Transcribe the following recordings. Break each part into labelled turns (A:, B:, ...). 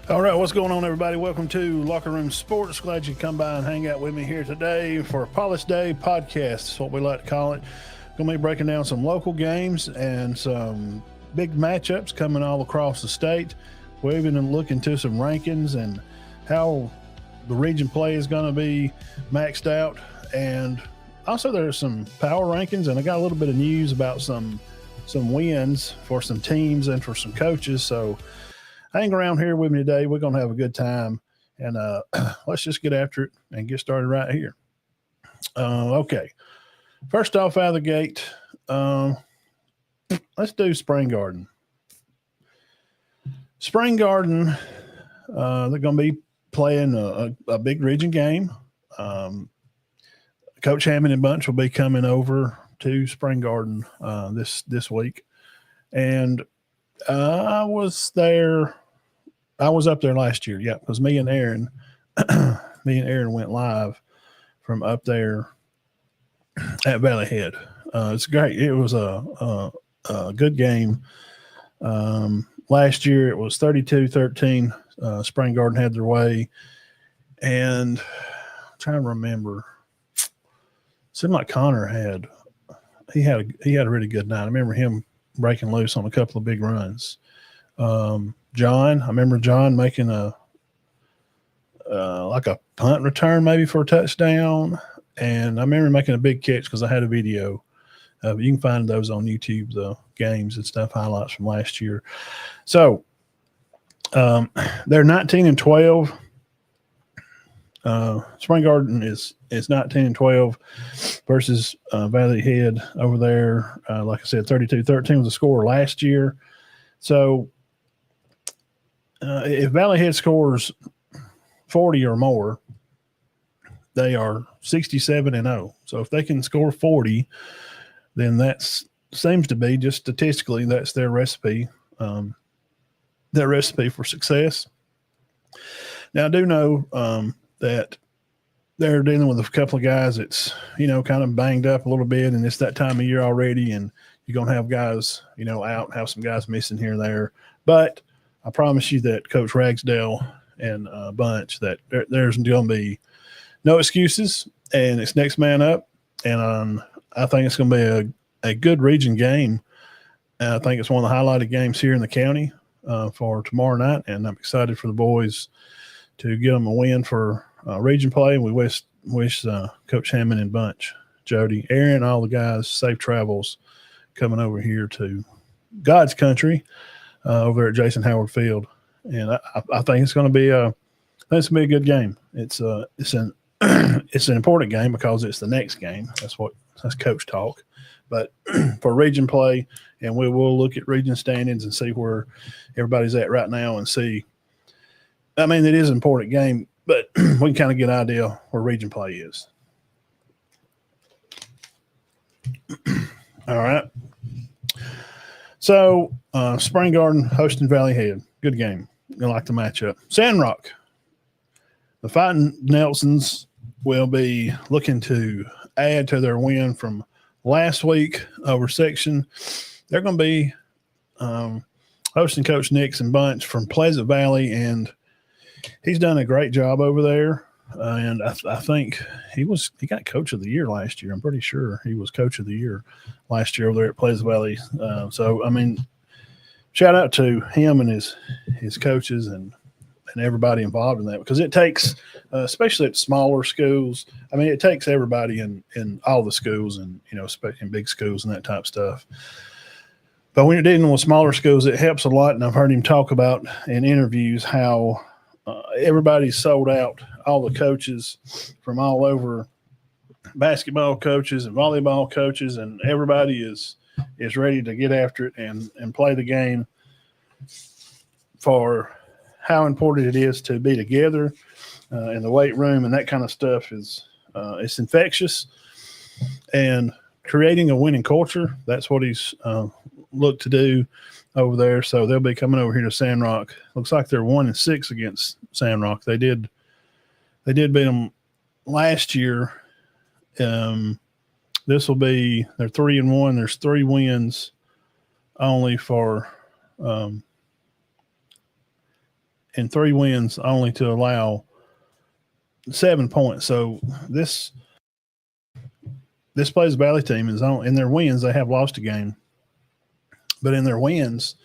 A: All right, what's going on, everybody? Welcome to Locker Room Sports. Glad you come by and hang out with me here today for Polish Day podcast. That's what we like to call it. Going to be breaking down some local games and some big matchups coming all across the state. We're even looking to some rankings and how the region play is going to be maxed out. And also there's some power rankings, and I got a little bit of news about some wins for some teams and for some coaches. So hang around here with me today. We're going to have a good time, and let's just get after it and get started right here. Okay. First off out of the gate, let's do Spring Garden. Spring Garden, they're going to be playing a big region game. Coach Hammond and Bunch will be coming over to Spring Garden this week. And I was up there last year, yeah, because me and Aaron went live from up there at Valley Head. It's great. It was a good game. Last year it was 32-13. Spring Garden had their way, and I'm trying to remember. It seemed like Connor had a really good night. I remember him breaking loose on a couple of big runs. John, I remember John making like a punt return maybe for a touchdown, and I remember making a big catch because I had a video. You can find those on YouTube, the games and stuff, highlights from last year. So they're 19-12. Spring Garden is 19-12 versus Valley Head over there. Like I said, 32-13 was the score last year. So if Valley Head scores 40 or more, they are 67-0. So if they can score 40, then that seems to be, just statistically, that's their recipe. Their recipe for success. Now I do know that they're dealing with a couple of guys that's, kind of banged up a little bit, and it's that time of year already, and you're going to have guys, out, have some guys missing here and there. But I promise you that Coach Ragsdale and Bunch that there's going to be no excuses, and it's next man up. And I think it's going to be a good region game. And I think it's one of the highlighted games here in the county for tomorrow night, and I'm excited for the boys to get them a win for region play. And we wish Coach Hammond and Bunch, Jody, Aaron, all the guys safe travels coming over here to God's country over there at Jason Howard Field. And I think it's going to be a good game. It's an it's an important game because it's the next game. That's coach talk. But for region play, and we will look at region standings and see where everybody's at right now and see. I mean, it is an important game, but we can kind of get an idea where region play is. All right. So, Spring Garden hosting Valley Head. Good game. I like the matchup. Sandrock. The Fighting Nelsons will be looking to add to their win from last week over section. They're going to be hosting Coach Nixon Bunch from Pleasant Valley, and he's done a great job over there. And I think he got Coach of the Year last year. I'm pretty sure he was Coach of the Year last year over there at Pleasant Valley. So, I mean, shout out to him and his coaches and everybody involved in that, because it takes, especially at smaller schools, I mean, it takes everybody in all the schools and, in big schools and that type of stuff. But when you're dealing with smaller schools, it helps a lot. And I've heard him talk about in interviews how everybody's sold out, all the coaches from all over, basketball coaches and volleyball coaches, and everybody is ready to get after it and play the game for how important it is to be together in the weight room, and that kind of stuff is it's infectious. And creating a winning culture, that's what he's looked to do over there. So they'll be coming over here to Sandrock. Looks like they're 1-6 against Sandrock. They did beat them last year. This will be they're 3-1. There's 3 wins only for and 3 wins only to allow 7 points. So this Pleasant Valley team is on in their wins. They have lost a game, but in their wins,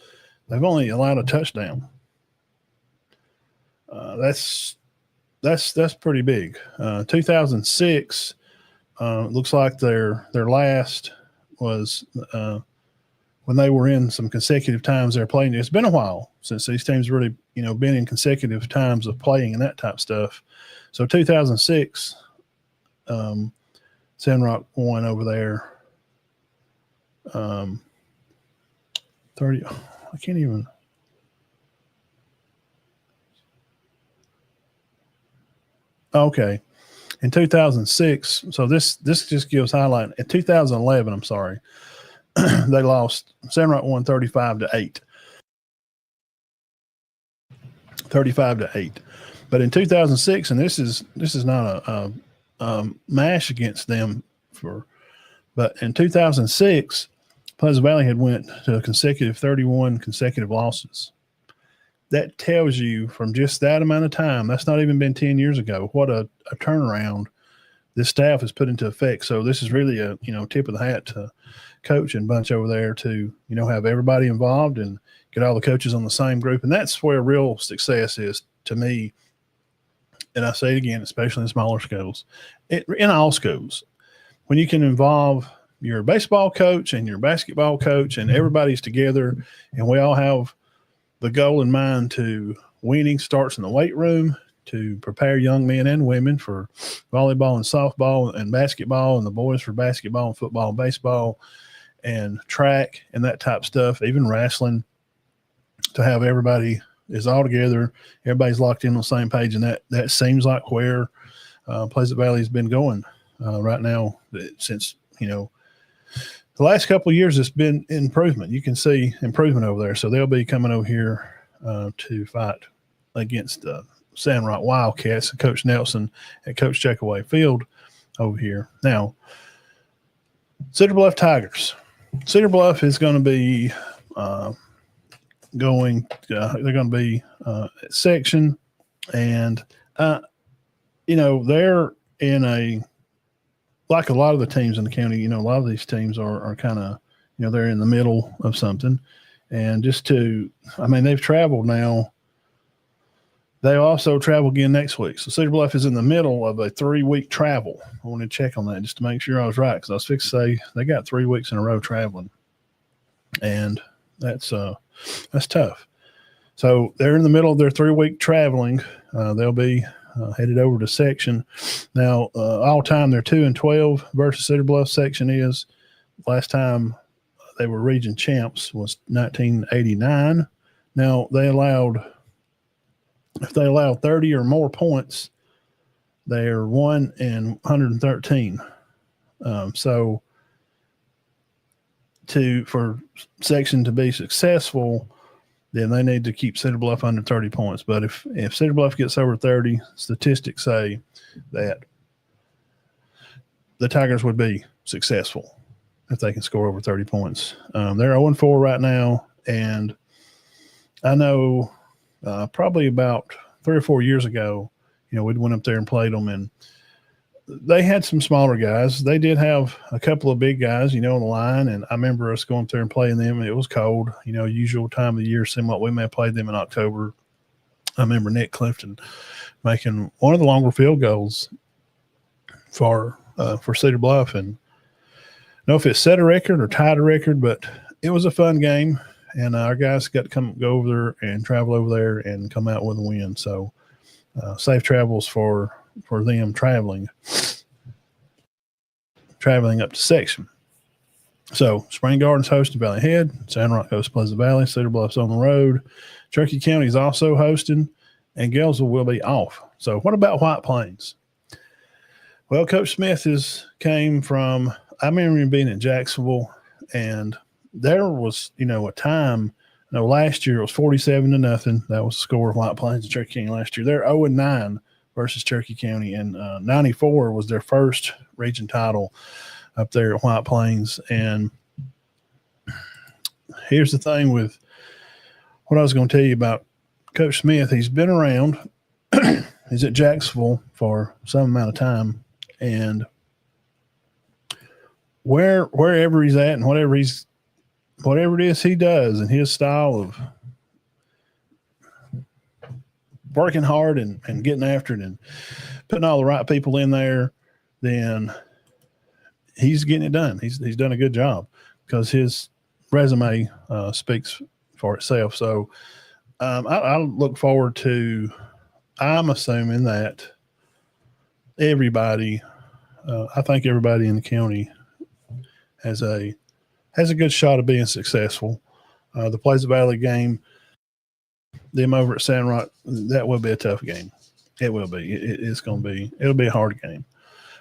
A: they've only allowed a touchdown. That's pretty big. 2006 looks like their last was when they were in some consecutive times they're playing. It's been a while since these teams really been in consecutive times of playing and that type of stuff. So 2006, Sandrock won over there. 30. I can't even. Okay. In 2006, so this just gives highlight. In 2011, I'm sorry, they lost. Sandrock won 35-8. 35-8. But in 2006, and this is not a mash against them but in 2006, Pleasant Valley had went to a consecutive 31 consecutive losses. That tells you from just that amount of time, that's not even been 10 years ago, what a turnaround this staff has put into effect. So this is really a tip of the hat to Coach and Bunch over there to have everybody involved and get all the coaches on the same group. And that's where real success is to me. And I say it again, especially in smaller schools, in all schools, when you can involve your baseball coach and your basketball coach and everybody's together and we all have the goal in mind to winning starts in the weight room to prepare young men and women for volleyball and softball and basketball, and the boys for basketball and football and baseball and track and that type of stuff, even wrestling, to have everybody is all together, everybody's locked in on the same page. And that seems like where Pleasant Valley has been going right now since, the last couple of years. It's been improvement. You can see improvement over there. So they'll be coming over here to fight against Sandrock Wildcats and Coach Nelson at Coach Checkaway Field over here. Now, Cedar Bluff Tigers. Cedar Bluff is going to be they're going to be at section And, they're in like a lot of the teams in the county, a lot of these teams are kind of, they're in the middle of something. And they've traveled now. They also travel again next week. So Cedar Bluff is in the middle of a 3-week travel. I wanted to check on that just to make sure I was right, because I was fixed to say they got 3 weeks in a row traveling. And that's tough. So they're in the middle of their 3-week traveling. They'll be headed over to section. Now, all time they're 2-12 versus Cedar Bluff section is. Last time they were region champs was 1989. Now, if they allow 30 or more points, they are 1-113. So for section to be successful, then they need to keep Cedar Bluff under 30 points. But if Cedar Bluff gets over 30, statistics say that the Tigers would be successful if they can score over 30 points. They're 0-4 right now, and I know probably about 3 or 4 years ago, we'd went up there and played them, and they had some smaller guys. They did have a couple of big guys, on the line, and I remember us going up there and playing them, and it was cold, usual time of the year, similar we may have played them in October. I remember Nick Clifton making one of the longer field goals for Cedar Bluff, and I don't know if it set a record or tied a record, but it was a fun game, and our guys got to go over there and travel over there and come out with a win. So safe travels for them traveling up to section. So Spring Gardens hosting Valley Head, Sand Rock hosts Pleasant Valley, Cedar Bluff's on the road, Cherokee County is also hosting, and Gainesville will be off. So what about White Plains? Well, Coach Smith came from, I remember him being in Jacksonville, and there was, a time, last year it was 47-0. That was the score of White Plains and Cherokee County last year. They're 0-9 versus Cherokee County, and 94 was their first region title up there at White Plains. And here's the thing with what I was going to tell you about Coach Smith. He's been around. He's at Jacksonville for some amount of time, and wherever he's at and whatever it is he does, and his style of working hard and getting after it and putting all the right people in there, then he's getting it done. He's done a good job because his resume speaks for itself. So I look forward to, I'm assuming that everybody, I think everybody in the county has a good shot of being successful. The Pleasant Valley game, them over at Sand Rock, that will be a tough game. It will be. It'll be a hard game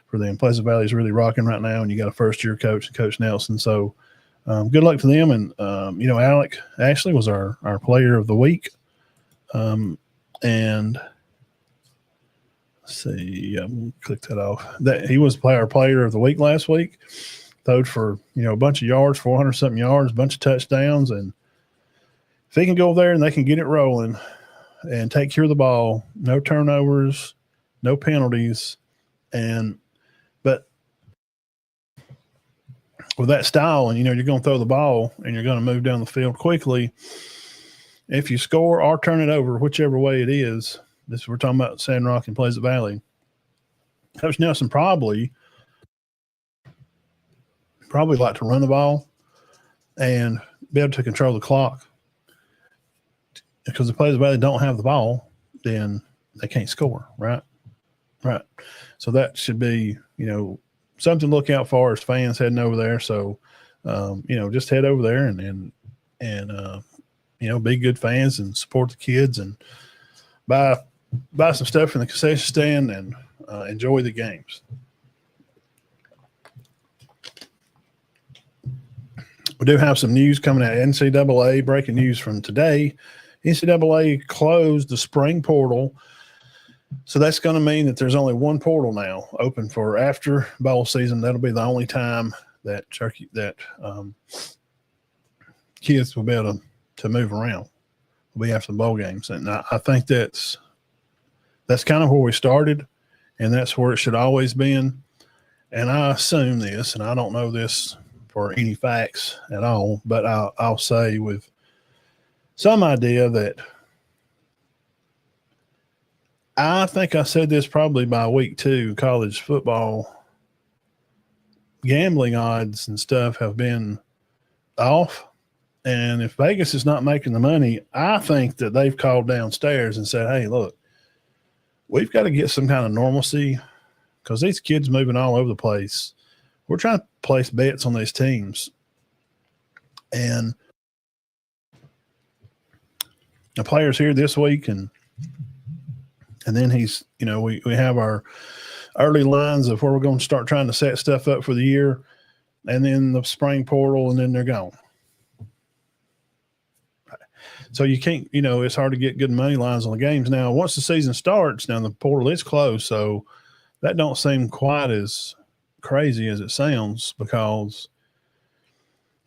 A: for them. Pleasant Valley is really rocking right now, and you got a first-year coach, Coach Nelson. So good luck to them. And, Alec Ashley was our player of the week. And let's see, I'm click that off. He was our player of the week last week. Throwed for, a bunch of yards, 400-something yards, a bunch of touchdowns. And if he can go there and they can get it rolling and take care of the ball, no turnovers, no penalties. But with that style, and, you're going to throw the ball and you're going to move down the field quickly, if you score or turn it over, whichever way it is, we're talking about Sand Rock and Pleasant Valley, Coach Nelson probably like to run the ball and be able to control the clock, because the Pleasant Valley don't have the ball, then they can't score, right? Right. So that should be, something to look out for as fans heading over there. So, just head over there and be good fans and support the kids and buy some stuff from the concession stand and enjoy the games. We do have some news coming out. NCAA, breaking news from today. NCAA closed the spring portal. So that's going to mean that there's only one portal now open for after bowl season. That'll be the only time that kids will be able to move around. Will be after the bowl games. And I think that's that's kind of where we started, and that's where it should always been. And I assume this, and I don't know this for any facts at all, but I'll say with some idea that I think I said this probably by week 2, college football gambling odds and stuff have been off. And if Vegas is not making the money, I think that they've called downstairs and said, hey, look, we've got to get some kind of normalcy because these kids moving all over the place. We're trying to place bets on these teams. And the player's here this week, and then he's, we have our early lines of where we're going to start trying to set stuff up for the year, and then the spring portal, and then they're gone. So you can't, it's hard to get good money lines on the games. Now, once the season starts, now the portal is closed, so that don't seem quite as crazy as it sounds, because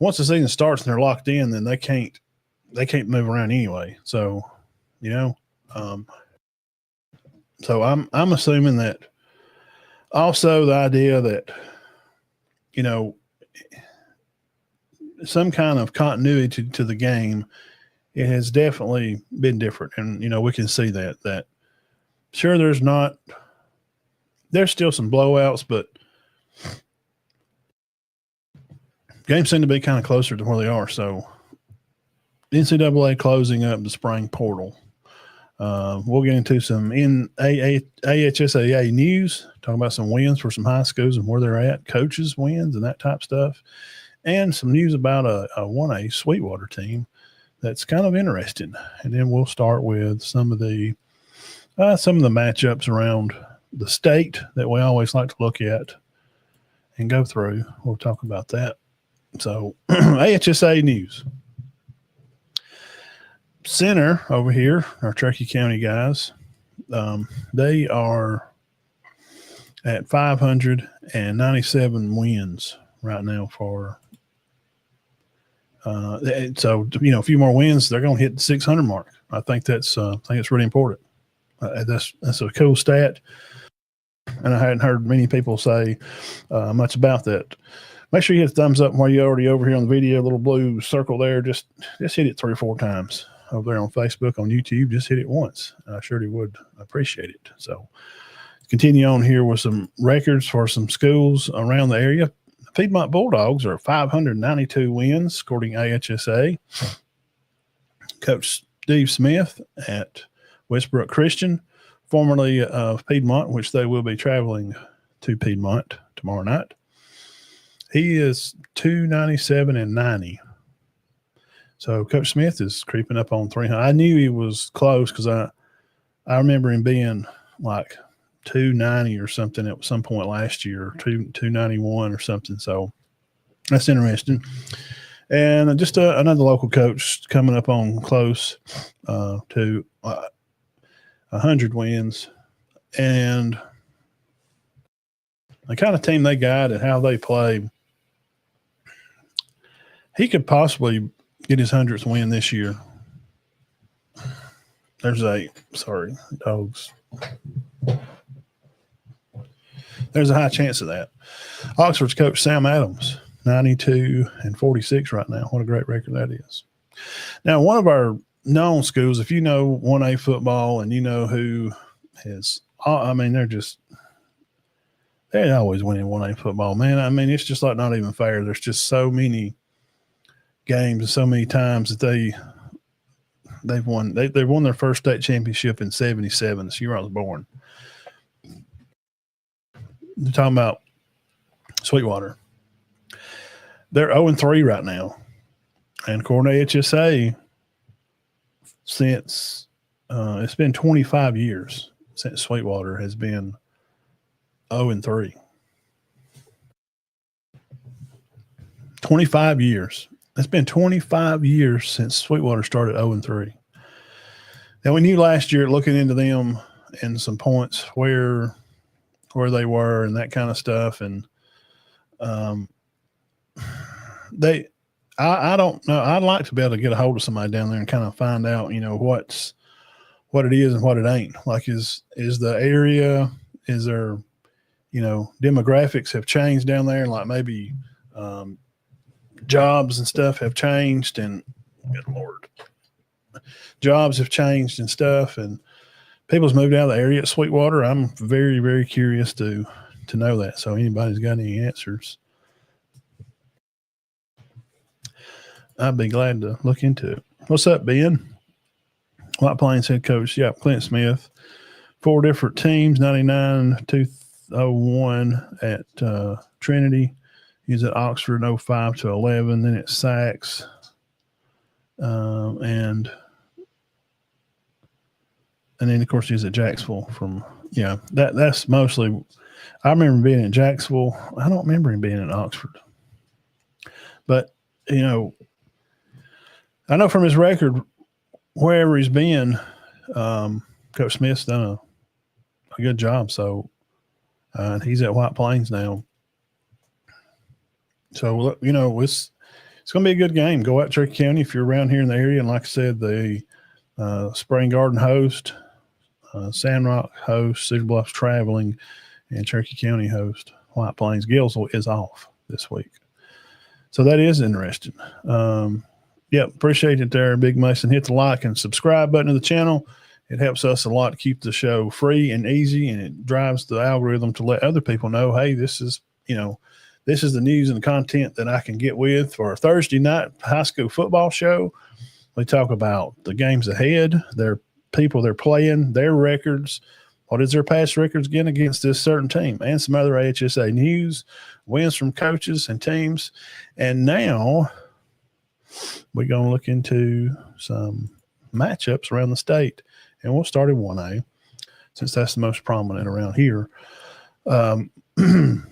A: once the season starts and they're locked in, then they can't move around anyway. So, so I'm assuming that also the idea that, some kind of continuity to the game, it has definitely been different. And, we can see that sure, there's still some blowouts, but games seem to be kind of closer to where they are. So NCAA closing up the spring portal. We'll get into some AHSAA news, talking about some wins for some high schools and where they're at, coaches wins and that type stuff, and some news about a 1A Sweetwater team that's kind of interesting. And then we'll start with some of the matchups around the state that we always like to look at and go through. We'll talk about that. So AHSA news. Center over here, our Cherokee County guys, they are at 597 wins right now for so a few more wins, they're going to hit the 600 mark. I think it's really important. That's a cool stat, and I hadn't heard many people say much about that. Make sure you hit the thumbs up while you're already over here on the video, little blue circle there. Just hit it 3 or 4 times over there on Facebook, on YouTube. Just hit it once. I surely would appreciate it. So continue on here with some records for some schools around the area. The Piedmont Bulldogs are 592 wins, according to AHSA. Coach Steve Smith at Westbrook Christian, formerly of Piedmont, which they will be traveling to Piedmont tomorrow night. He is 297-90. So Coach Smith is creeping up on 300. I knew he was close because I remember him being like 290 or something at some point last year, 291 or something. So that's interesting. And just another local coach coming up on close to 100 wins. And the kind of team they got and how they play, he could possibly get his 100th win this year. There's dogs. There's a high chance of that. Oxford's coach Sam Adams, 92-46 right now. What a great record that is. Now, one of our known schools, if you know 1A football and you know who is, they're always winning 1A football, man. I mean, it's just like not even fair. There's just so many games and so many times that they've won. They won their first state championship in 77. This year I was born. They're talking about Sweetwater. They're 0-3 right now. And according to HSA, since it's been 25 years since Sweetwater has been 0-3. 25 years. It's been 25 years since Sweetwater started 0-3. Now, we knew last year, looking into them and some points where they were and that kind of stuff. And I don't know. I'd like to be able to get a hold of somebody down there and kind of find out, what's what it is and what it ain't. Like, is the area, is there, demographics have changed down there, and like maybe jobs and stuff have changed, and good Lord, jobs have changed and stuff, and people's moved out of the area at Sweetwater. I'm very, very curious to know that. So anybody's got any answers, I'd be glad to look into it. What's up, Ben? White Plains head coach, Clint Smith. 4 different teams, 99, 201 at Trinity. He's at Oxford 05 to 11, then at Sachs. And then, of course, he's at Jacksonville that's mostly – I remember being at Jacksonville. I don't remember him being at Oxford. But, I know from his record, wherever he's been, Coach Smith's done a good job. So he's at White Plains now. So, it's going to be a good game. Go out to Cherokee County if you're around here in the area. And like I said, the Spring Garden host, Sandrock host, Cedar Bluffs traveling, and Cherokee County host, White Plains. Gilsville is off this week. So that is interesting. Appreciate it there, Big Mason. Hit the like and subscribe button to the channel. It helps us a lot to keep the show free and easy, and it drives the algorithm to let other people know, hey, this is the news and the content that I can get with for a Thursday night high school football show. We talk about the games ahead, their people they're playing, their records, what is their past records again against this certain team, and some other AHSA news, wins from coaches and teams. And now we're going to look into some matchups around the state, and we'll start at 1A since that's the most prominent around here. I'm going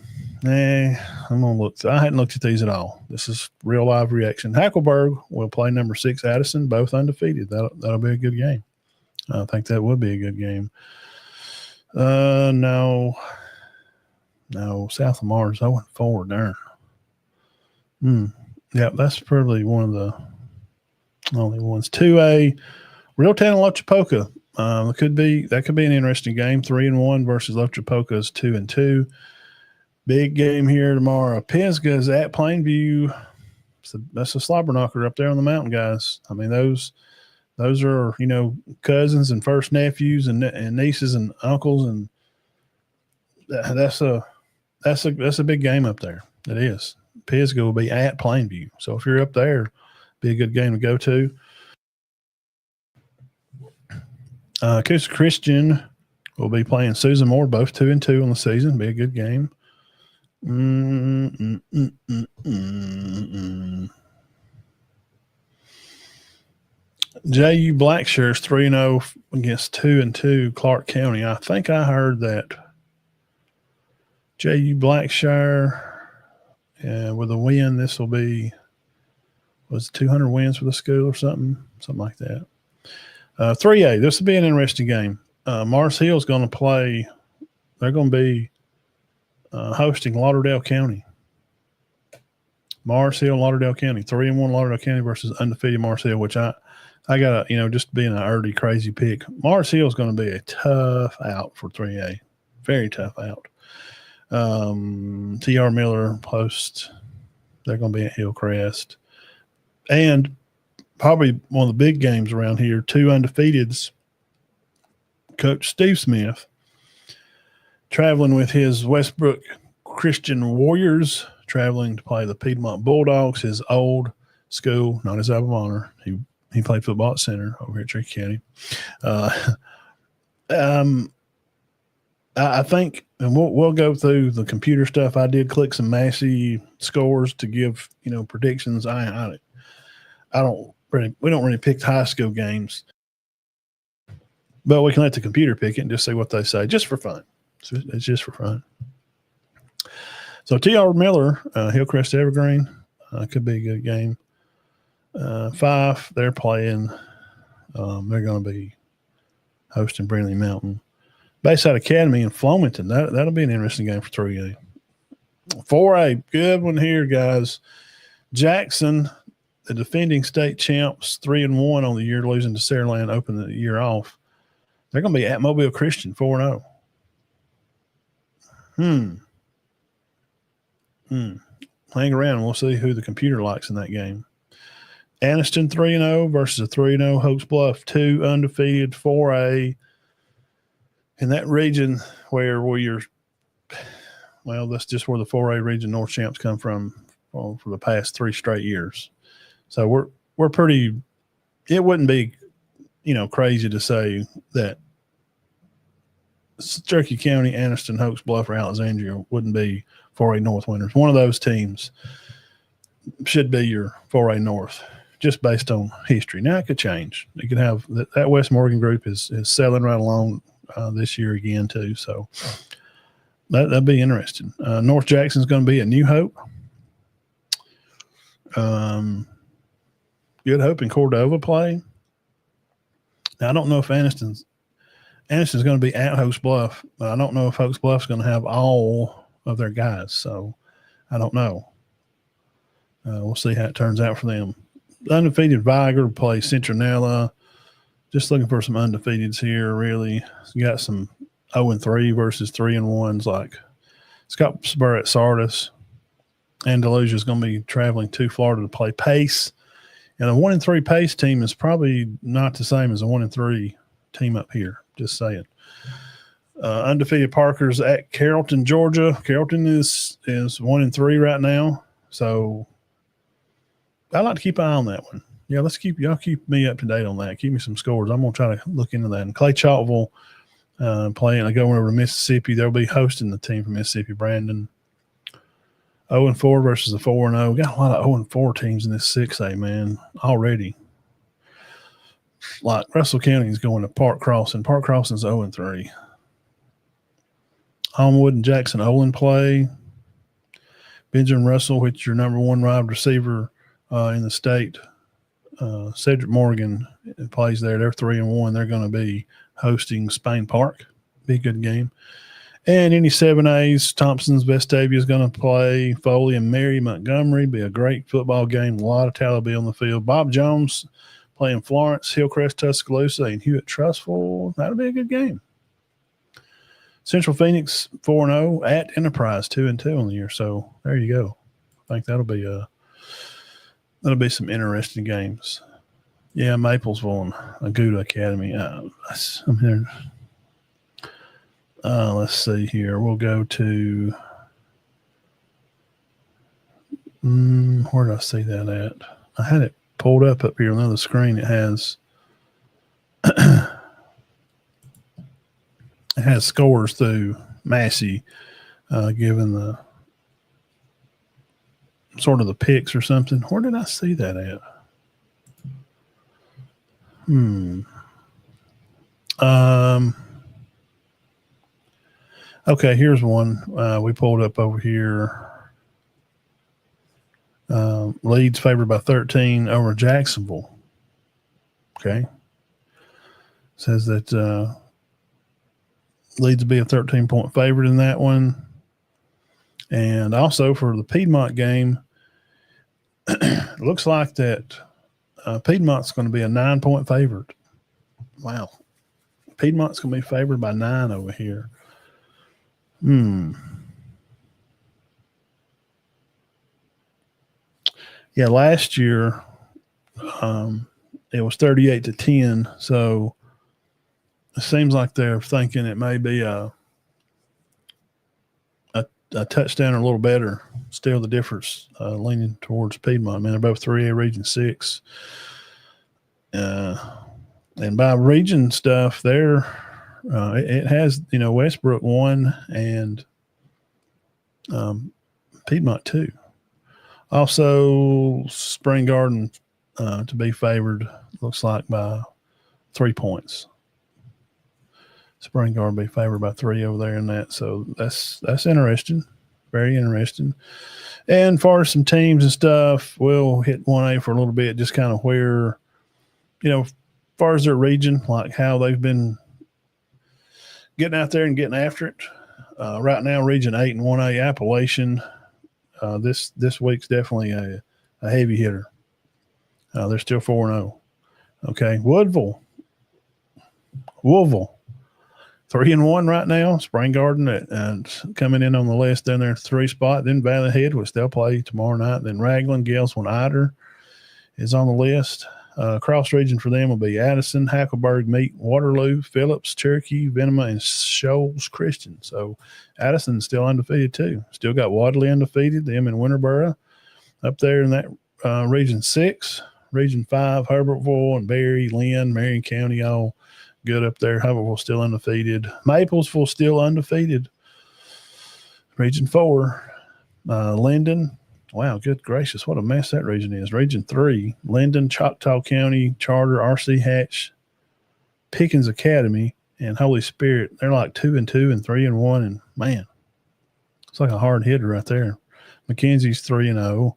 A: to look. I hadn't looked at these at all. This is real live reaction. Hackleburg will play number 6 Addison, both undefeated. That'll be a good game. I think that would be a good game. No, South of Mars. I went forward there. Yeah, that's probably one of the only ones. 2A, Real Town and Lochapoka. That could be an interesting game. 3-1 versus Lochapoka's 2-2. Big game here tomorrow. Pisgah's at Plainview. That's a slobber knocker up there on the mountain, guys. I mean, those are cousins and first nephews and nieces and uncles, and that's a big game up there. It is. Pisgah will be at Plainview, so if you're up there, be a good game to go to. Coosa Christian will be playing Susan Moore, both 2-2 on the season. Be a good game. JU Blackshear's 3-0 against 2-2 Clark County. I think I heard that JU Blackshear, with a win, this will be, was it 200 wins for the school or something like that. 3A, this will be an interesting game. Mars Hill's going to play. They're going to be hosting Lauderdale County. Mars Hill, Lauderdale County, 3-1 Lauderdale County versus undefeated Mars Hill, which I got to, just being an early crazy pick. Mars Hill is going to be a tough out for 3A. Very tough out. T.R. Miller Post, they're going to be at Hillcrest. And probably one of the big games around here, 2 undefeateds. Coach Steve Smith traveling with his Westbrook Christian Warriors, traveling to play the Piedmont Bulldogs, his old school, not his alma mater. He played football at center over here at Cherokee County. I think, and we'll go through the computer stuff. I did click some Massey scores to give predictions. We don't really pick high school games, but we can let the computer pick it and just see what they say, just for fun. It's just for fun. So T.R. Miller, Hillcrest Evergreen, could be a good game. 5, they're playing. They're going to be hosting Brindley Mountain. Bayside Academy in Flomaton. That'll be an interesting game for 3A. 4A, good one here, guys. Jackson, the defending state champs, 3-1 on the year, losing to Saraland, opened the year off. They're going to be at Mobile Christian 4-0. Hang around and we'll see who the computer likes in that game. Anniston 3-0 versus a 3-0 Hoax Bluff 2 undefeated 4A. In that region where you're, well, that's just where the 4A region North Champs come from for the past 3 straight years. So we're pretty. It wouldn't be, crazy to say that Cherokee County, Anniston, Hoax Bluff, or Alexandria wouldn't be 4A North winners. One of those teams should be your 4A North, just based on history. Now it could change. You could have that West Morgan group is selling right along this year again too. So that'd be interesting. North Jackson's going to be a New Hope. Good Hope and Cordova play. Now I don't know if Anniston's going to be at Hoax Bluff, but I don't know if Hoax Bluff's going to have all of their guys. So I don't know. We'll see how it turns out for them. Undefeated Viger plays Centronella. Just looking for some undefeateds here, really. You got some 0-3 versus 3-1s like Scott Spur at Sardis. Andalusia is going to be traveling to Florida to play Pace. And a 1-3 Pace team is probably not the same as a 1-3 team up here. Just saying. Undefeated Parkers at Carrollton, Georgia. Carrollton is 1-3 right now. So I like to keep an eye on that one. Yeah, y'all keep me up to date on that. Keep me some scores. I'm gonna try to look into that. And Clay Chalkville playing. I go over to Mississippi. They'll be hosting the team from Mississippi. Brandon 0-4 versus a 4-0. Got a lot of 0-4 teams in this 6A, man, already. Like Russell County is going to Park Crossing. Park Crossing's 0-3. Homewood and Jackson Olin play. Benjamin Russell, which is your number 1 wide receiver in the state. Cedric Morgan plays there. They're 3-1. They're going to be hosting Spain Park. Be a good game. And any 7As, Thompson's Vestavia is going to play Foley and Mary Montgomery. Be a great football game. A lot of talent be on the field. Bob Jones playing Florence, Hillcrest, Tuscaloosa, and Hewitt Trustful. That'll be a good game. Central Phoenix 4-0 at Enterprise 2-2 on the year. So there you go. I think that'll be some interesting games. Yeah, Maplesville and Aguda Academy. I'm here. Let's see here. We'll go to where did I see that at? I had it pulled up here on the other screen. It has scores through Massey, given the sort of the picks or something. Where did I see that at? Okay, here's one we pulled up over here. Leeds favored by 13 over Jacksonville. Okay. Says that Leeds will be a 13-point favorite in that one. And also for the Piedmont game, it looks like that Piedmont's going to be a 9-point favorite. Wow. Piedmont's going to be favored by 9 over here. Yeah, last year it was 38-10. So it seems like they're thinking it may be a touchdown or a little better. Still the difference leaning towards Piedmont. Man, they're both 3A Region 6. And by region stuff, it has, Westbrook 1 and Piedmont 2. Also, Spring Garden to be favored, looks like by 3 points. Spring Garden be favored by 3 over there in that. So that's interesting. Very interesting. And as far as some teams and stuff, we'll hit 1A for a little bit, just kind of where, as far as their region, like how they've been getting out there and getting after it. Right now, Region 8 and 1A Appalachian. This week's definitely a heavy hitter. They're still 4-0. Okay, Woolville 3-1 right now. Spring Garden coming in on the list down there, 3 spot. Then Valley Head, which they'll play tomorrow night. Then Raglan, Gelswin, Eider is on the list. Cross region for them will be Addison, Hackleburg, Meat, Waterloo, Phillips, Cherokee, Venema, and Shoals Christian. So Addison's still undefeated too. Still got Wadley undefeated, them in Winterboro. Up there in that region 6, region 5, Herbertville and Berry, Lynn, Marion County, all good up there. Herbertville still undefeated. Maplesville still undefeated. Region 4, Linden. Wow, good gracious, what a mess that region is. Region 3, Linden, Choctaw County, Charter, RC Hatch, Pickens Academy, and Holy Spirit. They're like 2-2 and 3-1, and man, it's like a hard hitter right there. McKenzie's 3-0,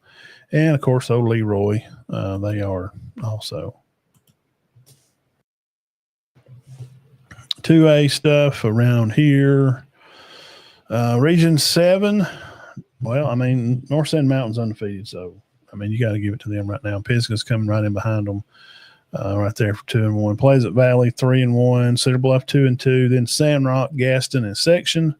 A: and of course, old Leroy, they are also. 2A stuff around here. Region 7. Well, I mean, North Sand Mountain's undefeated, so, I mean, you got to give it to them right now. Pisgah's coming right in behind them right there for 2-1. Pleasant Valley, 3-1. Cedar Bluff, 2-2. Then Sandrock, Gaston, and Section.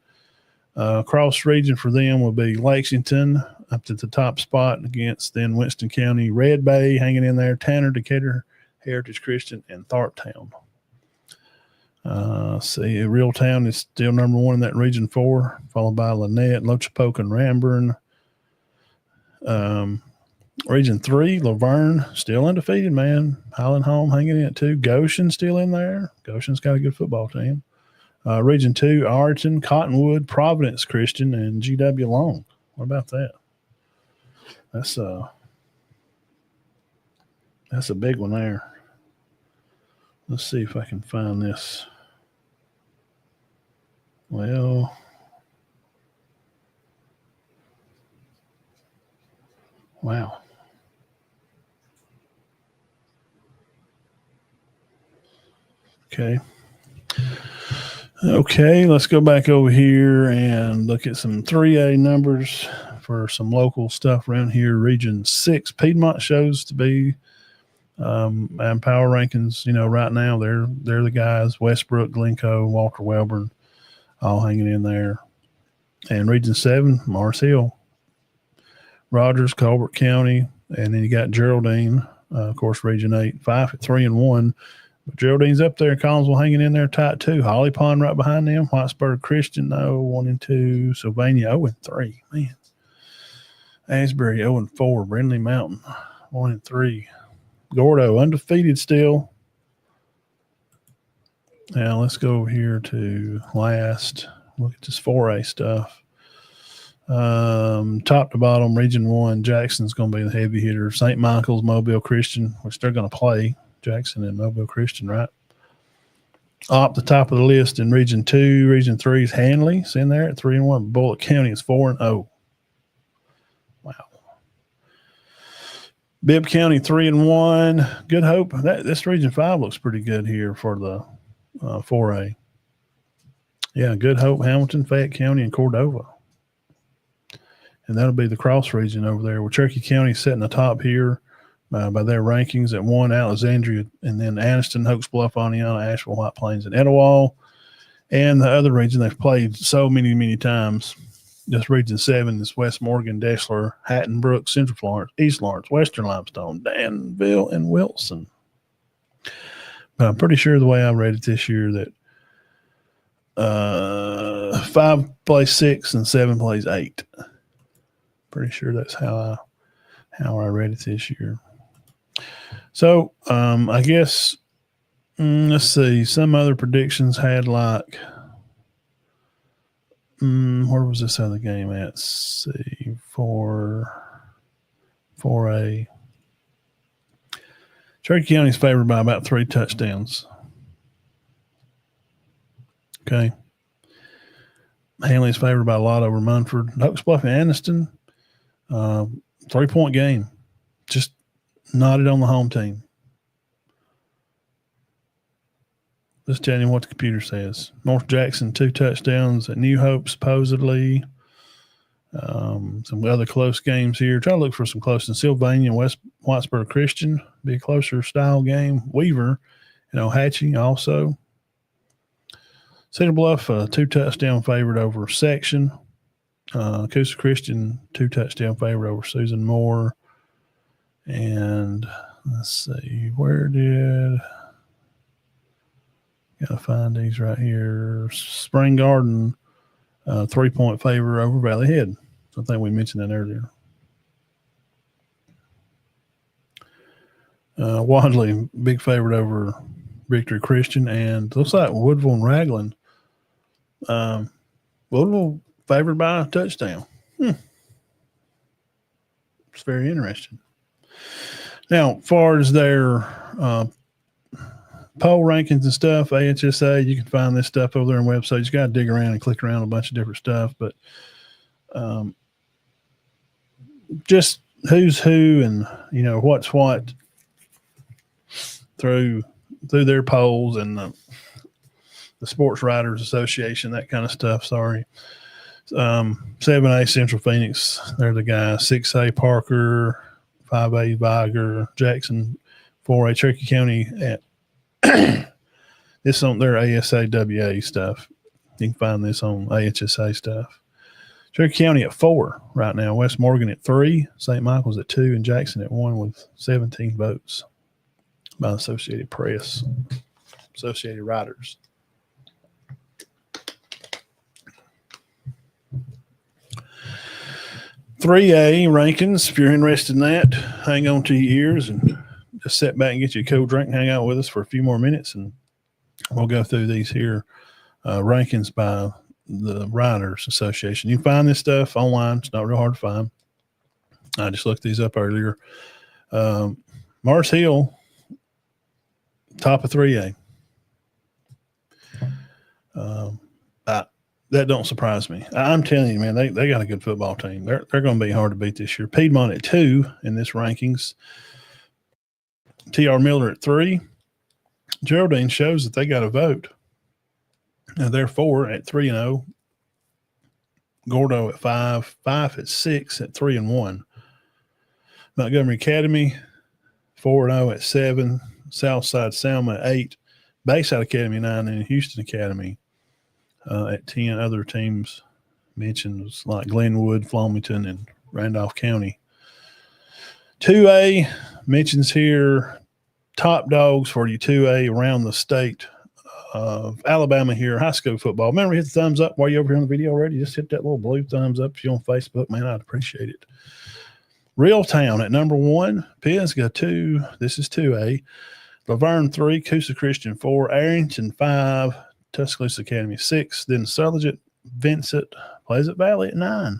A: Cross region for them will be Lexington up to the top spot against then Winston County, Red Bay hanging in there, Tanner, Decatur, Heritage Christian, and Tharptown. See, Reeltown is still number 1 in that region 4, followed by Lynette, Lochapoke, and Ranburn. Region 3, Laverne, still undefeated, man. Highland Home hanging in at 2. Goshen still in there. Goshen's got a good football team. Region 2, Arlington, Cottonwood, Providence Christian, and GW Long. What about that? That's a big one there. Let's see if I can find this. Well, wow. Okay, let's go back over here and look at some 3A numbers for some local stuff around here. Region 6, Piedmont shows to be and power rankings, right now they're the guys. Westbrook, Glencoe, Walter Welborn, all hanging in there. And Region 7, Mars Hill, Rogers, Colbert County, and then you got Geraldine, of course, Region 8, 5 at 3-1. But Geraldine's up there. Collinsville hanging in there tight too. Holly Pond right behind them. Whitesburg Christian, 1-2. Sylvania 0-3. Man. Asbury 0-4. Brindley Mountain 1-3. Gordo undefeated still. Now let's go over here to last. Look at this 4A stuff. Top to bottom, Region 1, Jackson's going to be the heavy hitter. St. Michael's, Mobile Christian, which they're going to play. Jackson and Mobile Christian, right? Up the top of the list in Region 2. Region 3 is Hanley's in there at 3-1. Bullock County is 4-0. Wow. Bibb County 3-1. Good Hope. This Region 5 looks pretty good here for the 4A. Yeah, Good Hope, Hamilton, Fayette County, and Cordova. And that'll be the cross region over there. With Cherokee County sitting the top here by their rankings at 1, Alexandria, and then Anniston, Hokes Bluff, Oneonta, Asheville, White Plains, and Etowah. And the other region they've played so many, many times. This Region 7 is West Morgan, Deshler, Hatton Brook, Central Florence, East Lawrence, Western Limestone, Danville, and Wilson. But I'm pretty sure the way I read it this year that 5 plays 6 and 7 plays 8. Pretty sure that's how I read it this year. So I guess let's see. Some other predictions had like where was this other game at? Let's see, 4A. Cherokee County is favored by about 3 touchdowns. Okay. Hanley's favored by a lot over Munford. Hokes Bluff and Anniston, 3-point game. Just knotted on the home team. Just telling you what the computer says. North Jackson, 2 touchdowns at New Hope, supposedly. Some other close games here. Try to look for some close in Sylvania, West Whitesburg Christian. Be a closer style game. Weaver and Ohatchee also. Cedar Bluff, 2-touchdown favorite over Section. Coosa Christian, 2-touchdown favorite over Susan Moore. And let's see, gotta find these right here. Spring Garden, 3-point favor over Valley Head. So I think we mentioned that earlier. Wadley, big favorite over Victory Christian, and looks like Woodville and Raglan. Woodville favored by a touchdown. It's very interesting. Now, as far as their poll rankings and stuff, AHSA, you can find this stuff over there on websites. You got to dig around and click around a bunch of different stuff, but just who's who and what's what through their polls and the Sports Writers Association, that kind of stuff. Sorry. 7A Central Phoenix, they're the guys. 6A Parker, 5A Viger, Jackson, 4A Cherokee County at this on their ASAWA stuff. You can find this on AHSA stuff. Cherokee County at 4 right now. West Morgan at 3, St. Michael's at 2, and Jackson at 1 with 17 votes by the Associated Press, Associated Writers. .3A rankings. If you're interested in that, hang on to your ears and just sit back and get you a cold drink and hang out with us for a few more minutes, and we'll go through these here rankings by the Writers Association. You can find this stuff online. It's not real hard to find. I just looked these up earlier. Mars Hill, top of 3A. That don't surprise me. I'm telling you, man, they got a good football team. They're going to be hard to beat this year. Piedmont at 2 in this rankings. T.R. Miller at 3. Geraldine shows that they got a vote. Now they're 4 at 3-0. Gordo at 5. 5 at 6 at 3-1. Montgomery Academy 4-0 at 7. Southside Selma at 8. Bayside Academy 9, and Houston Academy at 10. Other teams mentioned was like Glenwood, Flomaton, and Randolph County. 2A mentions here top dogs for you 2A around the state of Alabama here, high school football. Remember, hit the thumbs up while you're over here on the video already. Just hit that little blue thumbs up if you're on Facebook, man. I'd appreciate it. Reeltown at number 1. Pisgah 2. This is 2A. Laverne 3. Coosa Christian 4. Arrington 5. Tuscaloosa Academy 6. Then Sulligent, Vincent, Pleasant Valley at 9.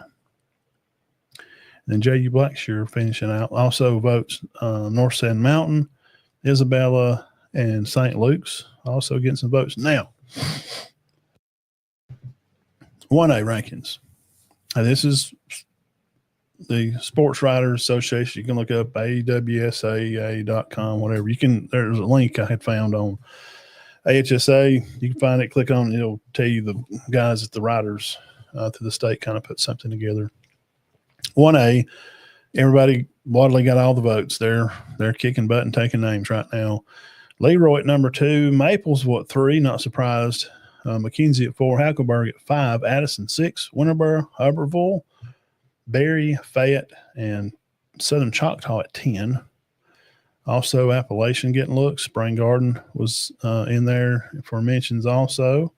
A: Then J.U. Blackshear finishing out. Also votes North Sand Mountain, Isabella, and St. Luke's also getting some votes. Now, 1A rankings. Now, this is the Sports Writers Association. You can look up awsaa.com, whatever. There's a link I had found on AHSA. You can find it, click on it. It'll tell you the guys at the writers to the state kind of put something together. 1A, everybody, Wadley got all the votes. They're kicking butt and taking names right now. Leroy at number 2. Maples, 3? Not surprised. McKenzie at 4. Hackleburg at 5. Addison 6. Winterboro, Hubbardville, Berry, Fayette, and Southern Choctaw at 10. Also, Appalachian getting looks. Spring Garden was in there for mentions also.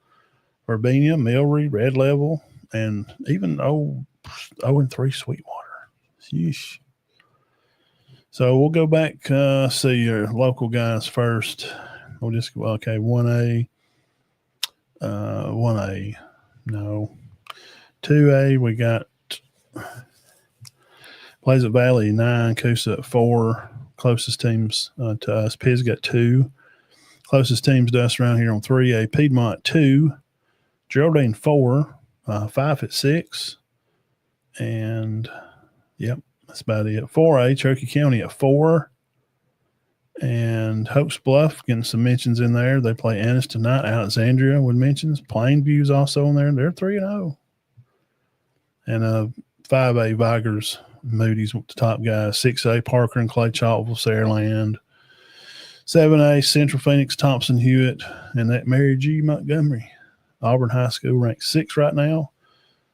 A: Urbania, Milry, Red Level, and even 0-3 Sweetwater. Yeesh. So we'll go back, see your local guys first. We'll just go, okay, 1A. 1A. No. 2A, we got Pleasant Valley 9, Coosa at 4. Closest teams to us. Pisgah at 2. Closest teams to us around here on 3A. Piedmont 2. Geraldine 4. 5 at 6. And, yep, that's about it. 4A, Cherokee County at 4. And Hopes Bluff getting some mentions in there. They play Ennis tonight. Alexandria with mentions. Plainview's also in there. They're 3-0. And 5A, Vigers, Moody's with the top guys. 6A, Parker and Clay Chalkville, Saraland. 7A, Central Phoenix, Thompson Hewitt, and that Mary G. Montgomery. Auburn High School ranked 6th right now.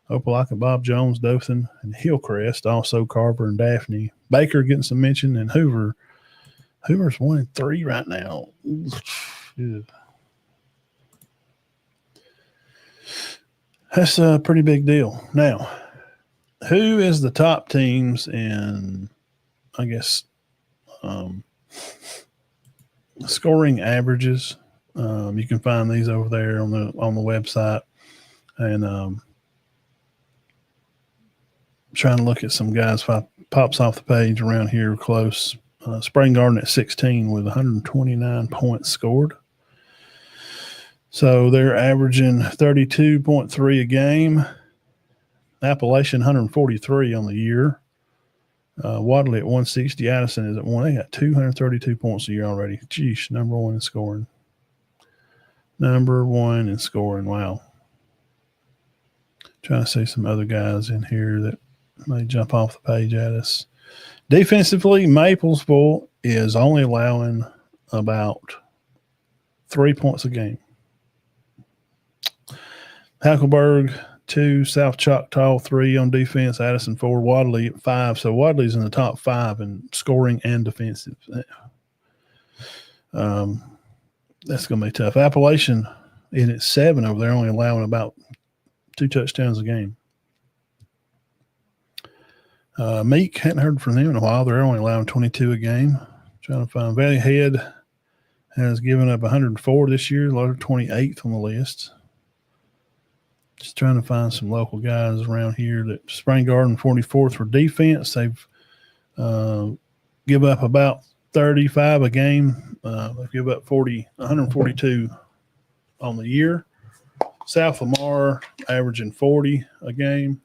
A: Opelika, Bob Jones, Dothan, and Hillcrest, also Carver and Daphne. Baker getting some mention, and Hoover. Hoover's 1-3 right now. Yeah. That's a pretty big deal. Now, who is the top teams in, I guess, scoring averages? You can find these over there on the website, and trying to look at some guys. Pops off the page around here close. Spring Garden at 16 with 129 points scored. So they're averaging 32.3 a game. Appalachian 143 on the year. Wadley at 160. Addison is at 1. They got 232 points a year already. Geesh, number one in scoring. Number one in scoring. Wow. Trying to see some other guys in here that may jump off the page at us. Defensively, Maplesville is only allowing about 3 points a game. Hackleburg, 2. South Choctaw, 3 on defense. Addison, 4. Wadley at 5. So Wadley's in the top 5 in scoring and defensive. That's going to be tough. Appalachian in at 7 over there, only allowing about 2 touchdowns a game. Meek, hadn't heard from them in a while. They're only allowing 22 a game. Trying to find Valley Head has given up 104 this year, 28th on the list. Just trying to find some local guys around here. That Spring Garden 44th for defense. They've give up about 35 a game. They give up 142 on the year. South Lamar averaging 40 a game.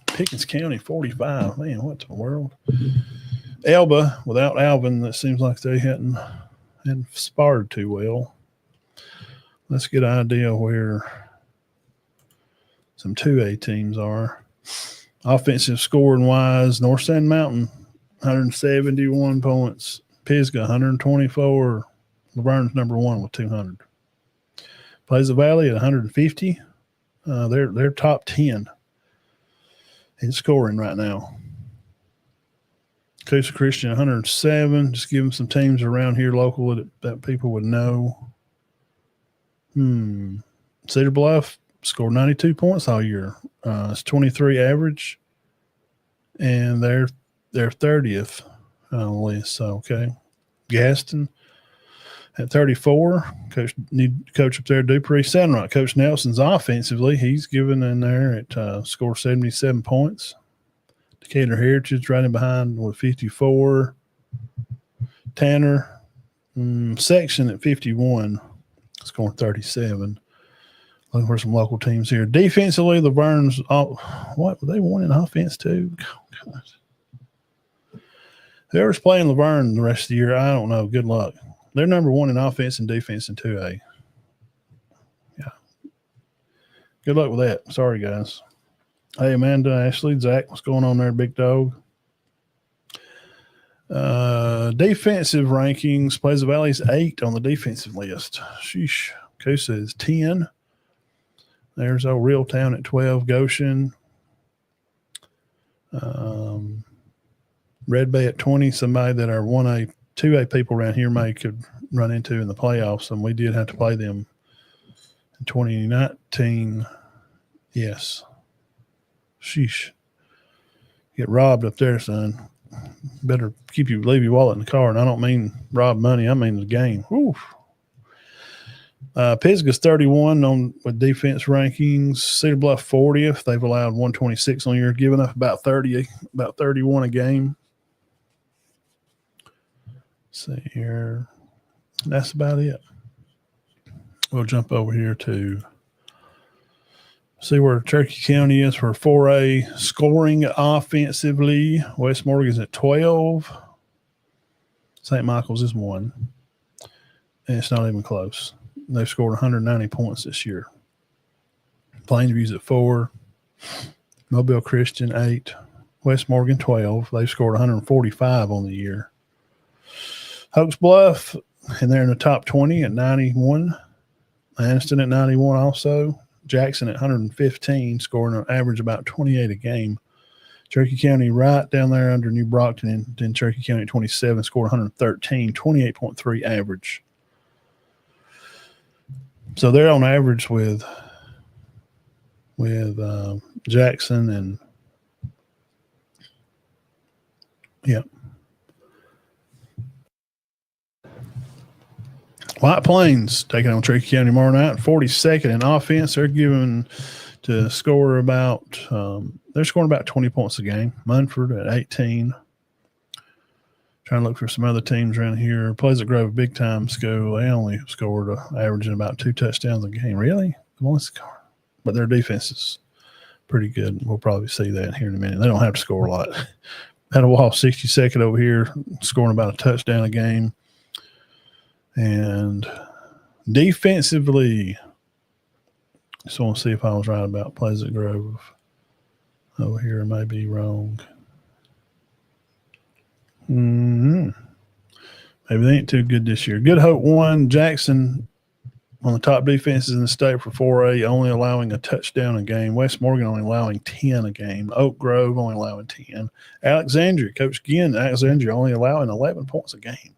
A: Pickens County 45. Man, what in the world? Elba, without Alvin, it seems like they hadn't sparred too well. Let's get an idea where some 2A teams are. Offensive scoring wise, North Sand Mountain, 171 points. Pisgah, 124. Laverne's number 1 with 200. Plaza Valley at 150. They're top 10 in scoring right now. Coosa Christian, 107. Just give them some teams around here local that people would know. Cedar Bluff scored 92 points all year. It's 23 average, and they're 30th on the list. So, okay. Gaston at 34. Coach up there, Dupree. Sandrock. Coach Nelson's offensively, he's given in there at score 77 points. Decatur Heritage right in behind with 54. Tanner Section at 51, scoring 37. Looking for some local teams here. Defensively, the Burns, what they won in offense too? Oh, God. Whoever's playing Laverne the rest of the year, I don't know. Good luck. They're number 1 in offense and defense in 2A. Yeah. Good luck with that. Sorry, guys. Hey, Amanda, Ashley, Zach, what's going on there, big dog? Defensive rankings. Plaza Valley's 8 on the defensive list. Sheesh. Coosa is 10. There's old Real Town at 12. Goshen. Red Bay at 20. Somebody that our 1A, 2A people around here could run into in the playoffs, and we did have to play them in 2019. Yes. Sheesh. Get robbed up there, son. Better leave your wallet in the car. And I don't mean rob money. I mean the game. Oof. Pisgah's 31 with defense rankings. Cedar Bluff 40th. They've allowed 126 on year, giving up about 31 a game. Let's see here. That's about it. We'll jump over here to see where Cherokee County is for 4A scoring offensively. West Morgan's at 12. St. Michael's is 1. And it's not even close. They've scored 190 points this year. Plainview's at 4. Mobile Christian 8. West Morgan 12. They've scored 145 on the year. Hoax Bluff, and they're in the top 20 at 91. Anniston at 91 also. Jackson at 115, scoring an average about 28 a game. Cherokee County right down there under New Brockton, and then Cherokee County at 27, scored 113, 28.3 average. So they're on average with Jackson and White Plains taking on Cherokee County tomorrow night, 42nd in offense. They're given to score about they're scoring about 20 points a game. Munford at 18. Trying to look for some other teams around here. Pleasant Grove, big time school. They only scored averaging about 2 touchdowns a game. Really? But their defense is pretty good. We'll probably see that here in a minute. They don't have to score a lot. Etowah 62nd over here, scoring about a touchdown a game. And defensively, just want to see if I was right about Pleasant Grove over here. I may be wrong. Maybe they ain't too good this year. Good Hope won. Jackson on the top defenses in the state for 4A, only allowing a touchdown a game. West Morgan only allowing 10 a game. Oak Grove only allowing 10. Alexandria, Coach Ginn, Alexandria only allowing 11 points a game.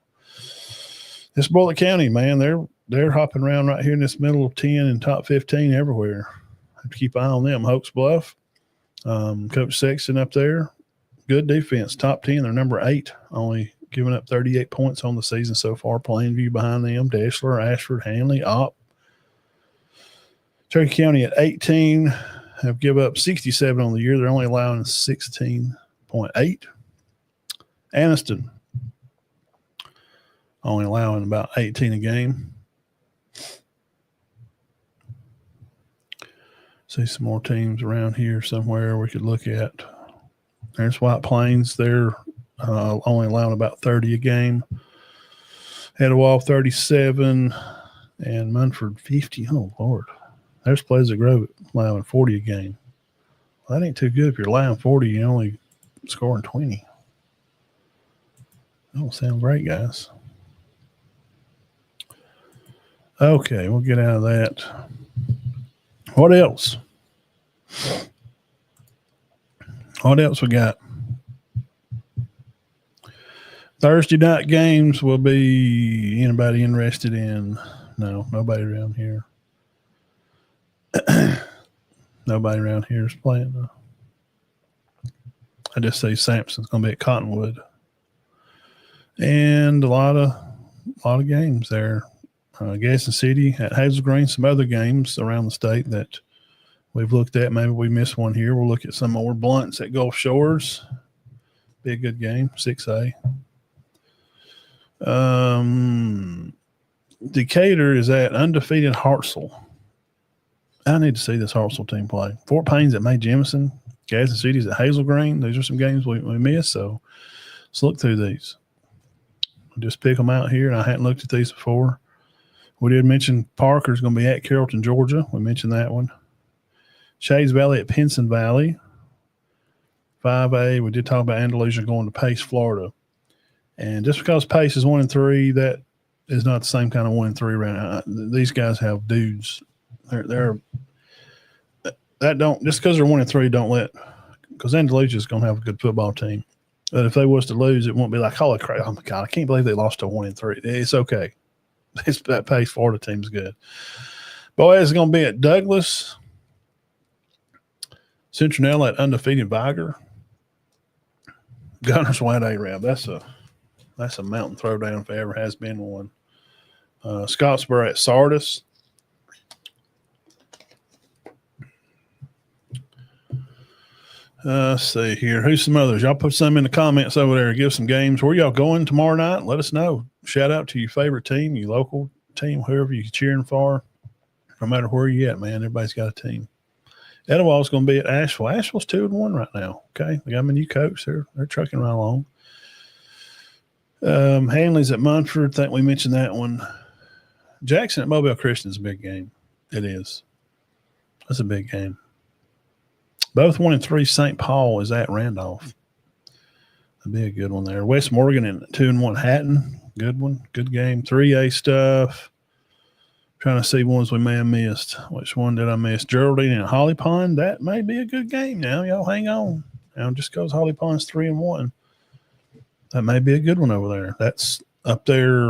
A: This Bullitt County, man, they're hopping around right here in this middle of 10 and top 15 everywhere. Have to keep an eye on them. Hoax Bluff, Coach Sexton up there, good defense, top 10. They're number 8, only giving up 38 points on the season so far. Plainview behind them, Deshler, Ashford, Hanley, Opp. Cherokee County at 18 have given up 67 on the year. They're only allowing 16.8. Anniston only allowing about 18 a game. See some more teams around here somewhere we could look at. There's White Plains. They're only allowing about 30 a game. Etowah 37 and Munford 50. Oh, Lord. There's Pleasant Grove allowing 40 a game. Well, that ain't too good. If you're allowing 40, you're only scoring 20. That don't sound great, guys. Okay, we'll get out of that. What else? What else we got? Thursday night games will be anybody interested in? No, nobody around here. Nobody around here is playing. I just say Sampson's going to be at Cottonwood, and a lot of games there. Gaston City at Hazel Green, some other games around the state that we've looked at. Maybe we missed one here. We'll look at some more. Blunts at Gulf Shores. Be a good game, 6A. Decatur is at undefeated Hartselle. I need to see this Hartselle team play. Fort Payne's at May Jemison. Gaston City's at Hazel Green. These are some games we missed, so let's look through these. Just pick them out here, and I hadn't looked at these before. We did mention Parker's going to be at Carrollton, Georgia. We mentioned that one. Shays Valley at Pinson Valley. 5A, we did talk about Andalusia going to Pace, Florida. And just because Pace is 1-3, that is not the same kind of 1-3 around. These guys have dudes. They're that don't just because they're 1-3, don't let, because Andalusia is going to have a good football team. But if they was to lose, it won't be like, holy crap, oh my God, I can't believe they lost to 1-3. It's okay. That Pace Florida team's good. Boaz is going to be at Douglas. Centronella at undefeated Viger. Gunners White A-Rab. That's a mountain throwdown if there ever has been one. Scottsboro at Sardis. Let's see here. Who's some others? Y'all put some in the comments over there. Give some games. Where y'all going tomorrow night? Let us know. Shout out to your favorite team, your local team, whoever you're cheering for. No matter where you're at, man, everybody's got a team. Etowah's going to be at Asheville. Asheville's 2-1 right now. Okay, they got a new coach. They're trucking right along. Hanley's at Munford. I think we mentioned that one. Jackson at Mobile Christian is a big game. It is. That's a big game. Both 1-3. St. Paul is at Randolph. That'd be a good one there. West Morgan and 2-1 Hatton. Good one. Good game. 3A stuff. Trying to see ones we may have missed. Which one did I miss? Geraldine and Holly Pond. That may be a good game now. Y'all hang on. Now, just because Holly Pond's 3-1, that may be a good one over there. That's up there,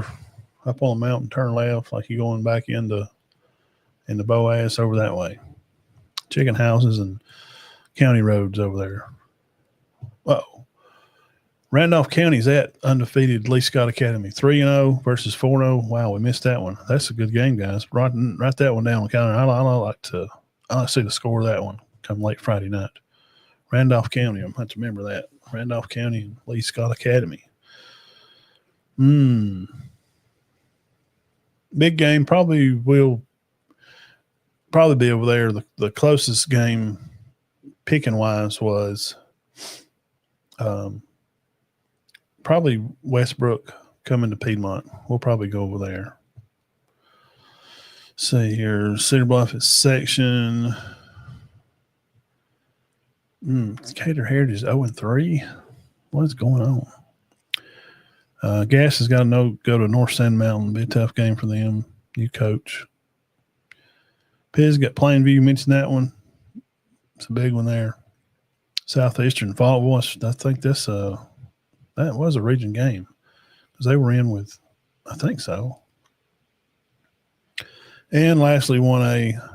A: up on the mountain, turn left, like you're going back into Boaz over that way. Chicken houses and county roads over there. Uh-oh. Randolph County's at undefeated Lee Scott Academy. 3-0 versus 4-0. Wow, we missed that one. That's a good game, guys. Write that one down. I like to see the score of that one come late Friday night. Randolph County. I'm going to have to remember that. Randolph County and Lee Scott Academy. Big game. Probably will be over there. The closest game picking wise was probably Westbrook coming to Piedmont. We'll probably go over there. See here, Cedar Bluff is section. Cater Heritage 0-3. What is going on? Gas has got to go to North Sand Mountain. It'll be a tough game for them. New coach. Piz got Plainview. Mentioned that one. It's a big one there. Southeastern Fault was. I think that was a region game because they were in with. I think so. And lastly, 1A.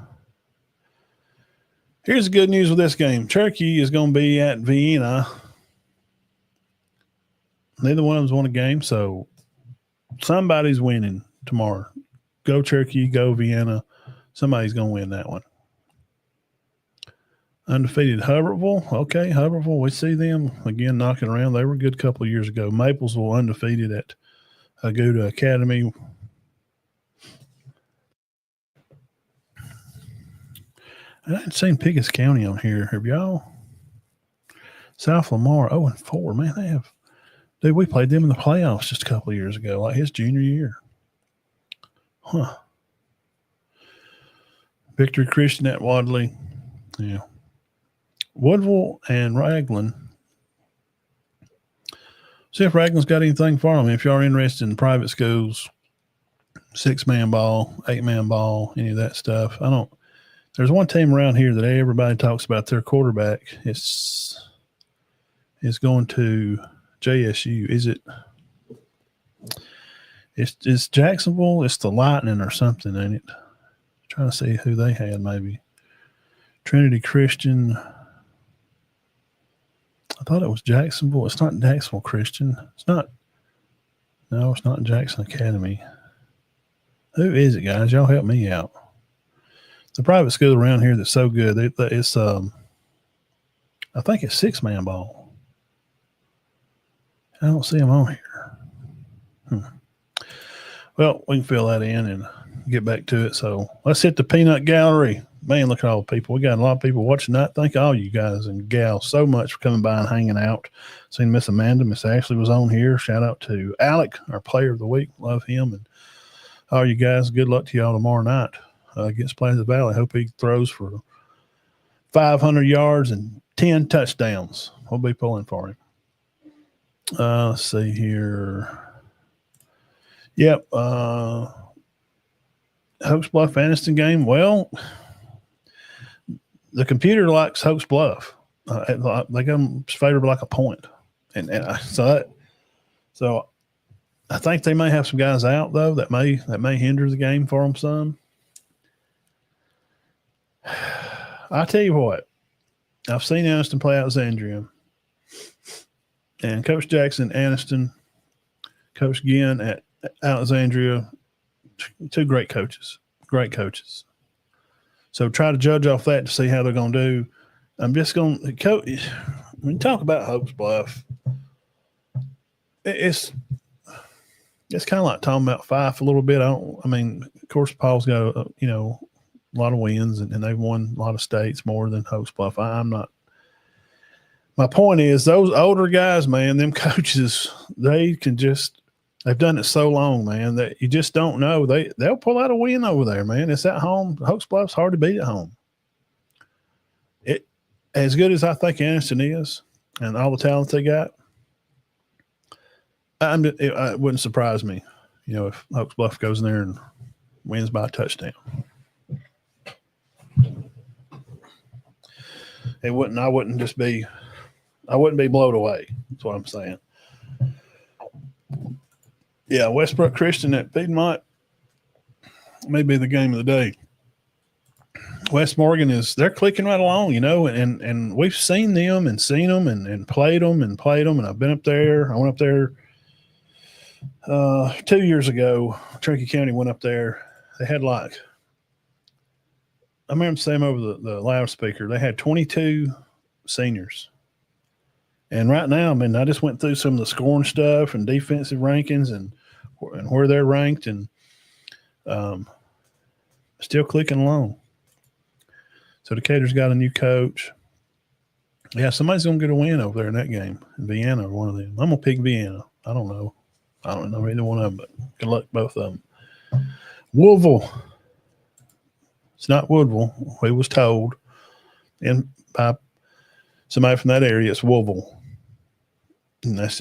A: Here's the good news with this game. Cherokee is going to be at Vienna. Neither one of them's won a game, so somebody's winning tomorrow. Go Cherokee, go Vienna. Somebody's going to win that one. Undefeated Hubbardville. Okay, Hubbardville, we see them again knocking around. They were a good couple of years ago. Maplesville undefeated at Aguda Academy. I hadn't seen Pickens County on here. Have y'all? South Lamar 0-4. Man, they have. Dude, we played them in the playoffs just a couple of years ago, like his junior year. Huh. Victory Christian at Wadley. Yeah. Woodville and Raglan. See if Raglan's got anything for them. If y'all are interested in private schools, 6-man ball, 8-man ball, any of that stuff. There's one team around here that everybody talks about their quarterback. It's going to JSU. Is it? It's Jacksonville. It's the Lightning or something, ain't it? Trying to see who they had, maybe. Trinity Christian. I thought it was Jacksonville. It's not Jacksonville Christian. It's not. No, it's not Jackson Academy. Who is it, guys? Y'all help me out. The private school around here that's so good. It's I think it's 6-man ball. I don't see them on here. Well, we can fill that in and get back to it. So let's hit the peanut gallery. Man, look at all the people. We got a lot of people watching that. Thank all you guys and gals so much for coming by and hanging out. Seen Miss Amanda. Miss Ashley was on here. Shout out to Alec, our player of the week. Love him. And all you guys, good luck to y'all tomorrow night against Pleasant Valley. Hope he throws for 500 yards and 10 touchdowns. We'll be pulling for him. Let's see here. Yep. Hopes Bluff Anniston game. Well, the computer likes Hopes Bluff. They got them favored like a point. So I think they may have some guys out, though, that may hinder the game for them some. I tell you what, I've seen Anniston play Alexandria. And Coach Jackson, Anniston, Coach Ginn at Alexandria, two great coaches. Great coaches. So try to judge off that to see how they're going to do. I'm just going to coach. When you talk about Hopes Bluff, it's kind of like talking about Fife a little bit. Of course, Paul's got a lot of wins and they've won a lot of states more than Hopes Bluff. I'm not. My point is those older guys, man, them coaches, they've done it so long, man, that you just don't know. They'll pull out a win over there, man. It's at home. Hopes Bluff's hard to beat at home. It as good as I think Anniston is and all the talent they got, it wouldn't surprise me, if Hopes Bluff goes in there and wins by a touchdown. I wouldn't be blown away. That's what I'm saying. Yeah, Westbrook Christian at Piedmont may be the game of the day. West Morgan they're clicking right along, and we've seen them and played them. And I've been up there. I went up there 2 years ago. Cherokee County went up there. They had I remember saying over the loudspeaker, they had 22 seniors. And right now, I just went through some of the scoring stuff and defensive rankings and where they're ranked, and still clicking along. So Decatur's got a new coach. Yeah, somebody's going to get a win over there in that game. Vienna or one of them. I'm going to pick Vienna. I don't know either one of them, but good luck both of them. Woodville. It's not Woodville. We was told by somebody from that area it's Woodville. And that's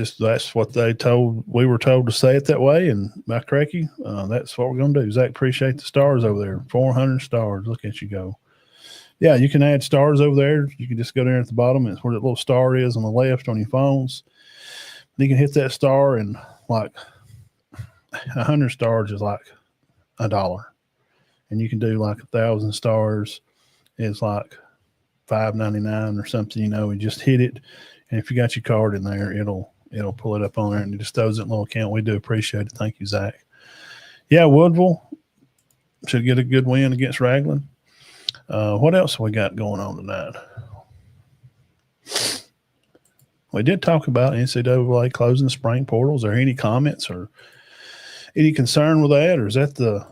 A: what we were told to say it that way. And by Cracky, that's what we're going to do. Zach, appreciate the stars over there. 400 stars. Look at you go. Yeah, you can add stars over there. You can just go there at the bottom. It's where that little star is on the left on your phones. You can hit that star, and 100 stars is like $1. And you can do 1,000 stars. It's like $5.99 or something, and just hit it. And if you got your card in there, it'll pull it up on there, and it just throws it in a little account. We do appreciate it. Thank you, Zach. Yeah, Woodville should get a good win against Raglan. What else we got going on tonight? We did talk about NCAA closing the spring portals. Are there any comments or any concern with that, or is that the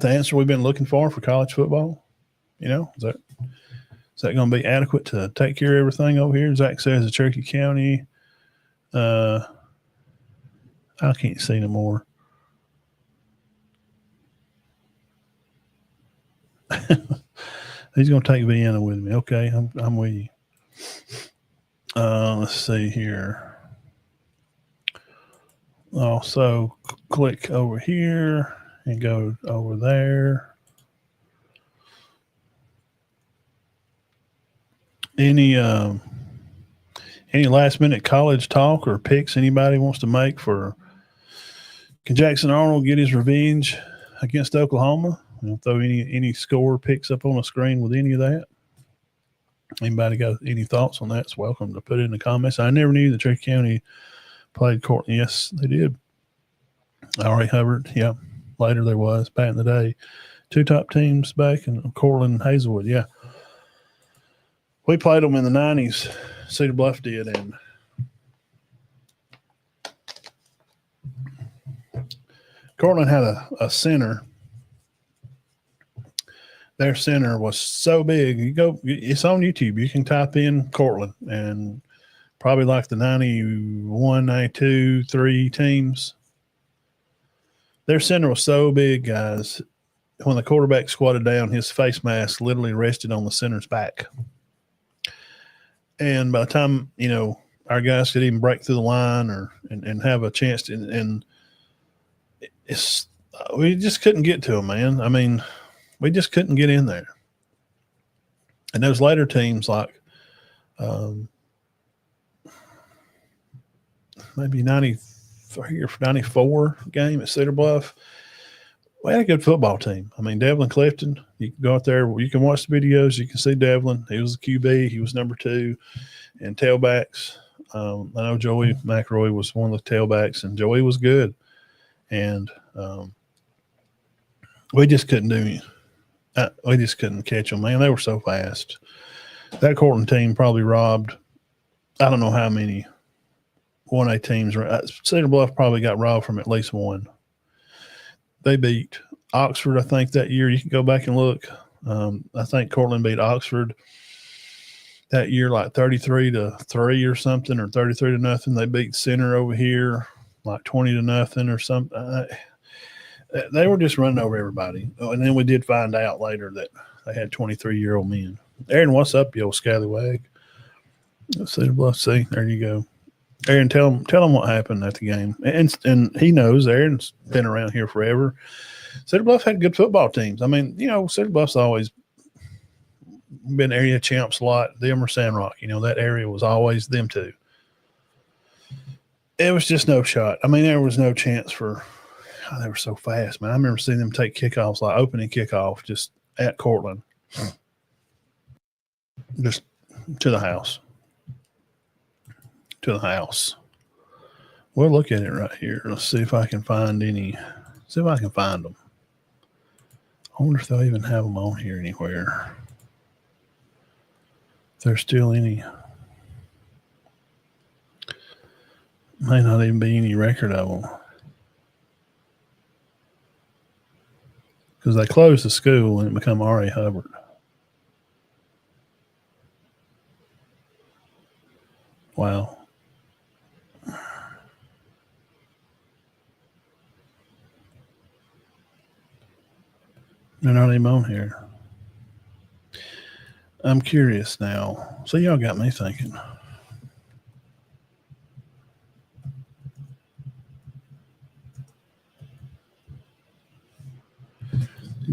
A: answer we've been looking for college football? Is that going to be adequate to take care of everything over here? Zach says the Cherokee County. I can't see no more. He's going to take Vienna with me. Okay, I'm with you. Let's see here. Also, click over here and go over there. Any last minute college talk or picks anybody wants to make for? Can Jackson Arnold get his revenge against Oklahoma? Throw any score picks up on the screen with any of that. Anybody got any thoughts on that? It's welcome to put it in the comments. I never knew that Cherokee County played Cortland. Yes, they did. R.A. Hubbard. Yeah. Later there was, back in the day. 2 top teams back in Cortland and Hazelwood. Yeah. We played them in the 90s. Cedar Bluff did. And Cortland had a center. Their center was so big. It's on YouTube. You can type in Cortland and probably the 91, 92, 3 teams. Their center was so big, guys. When the quarterback squatted down, his face mask literally rested on the center's back. And by the time, our guys could even break through the line and have a chance to, we just couldn't get to them, man. We just couldn't get in there. And those later teams maybe 93 or 94 game at Cedar Bluff, we had a good football team. Devlin Clifton, you can go out there, you can watch the videos, you can see Devlin. He was the QB, he was number 2. And tailbacks, I know Joey McElroy was one of the tailbacks, and Joey was good. And we just couldn't do it. We just couldn't catch them, man. They were so fast. That Cortland team probably robbed, I don't know how many 1A teams. Cedar Bluff probably got robbed from at least one. They beat Oxford, I think, that year. You can go back and look. I think Cortland beat Oxford that year 33-3 or something, or 33-0. They beat Center over here 20-0 or something. They were just running over everybody. And then we did find out later that they had 23-year-old men. Aaron, what's up, you old scallywag? Cedar Bluff, see, there you go. Aaron, tell him what happened at the game. And he knows. Aaron's been around here forever. Cedar Bluff had good football teams. I mean, Cedar Bluff's always been area champs a lot. Them or Sandrock, that area was always them two. It was just no shot. I mean, there was no chance for. God, they were so fast, man. I remember seeing them take kickoffs, like opening kickoff, just at Cortland, just to the house. To the house. We'll look at it right here. Let's see if I can find any. See if I can find them. I wonder if they'll even have them on here anywhere. If there's still any. May not even be any record of them. Because they closed the school and it became R.A. Hubbard. Wow. They're not even on here. I'm curious now. So y'all got me thinking.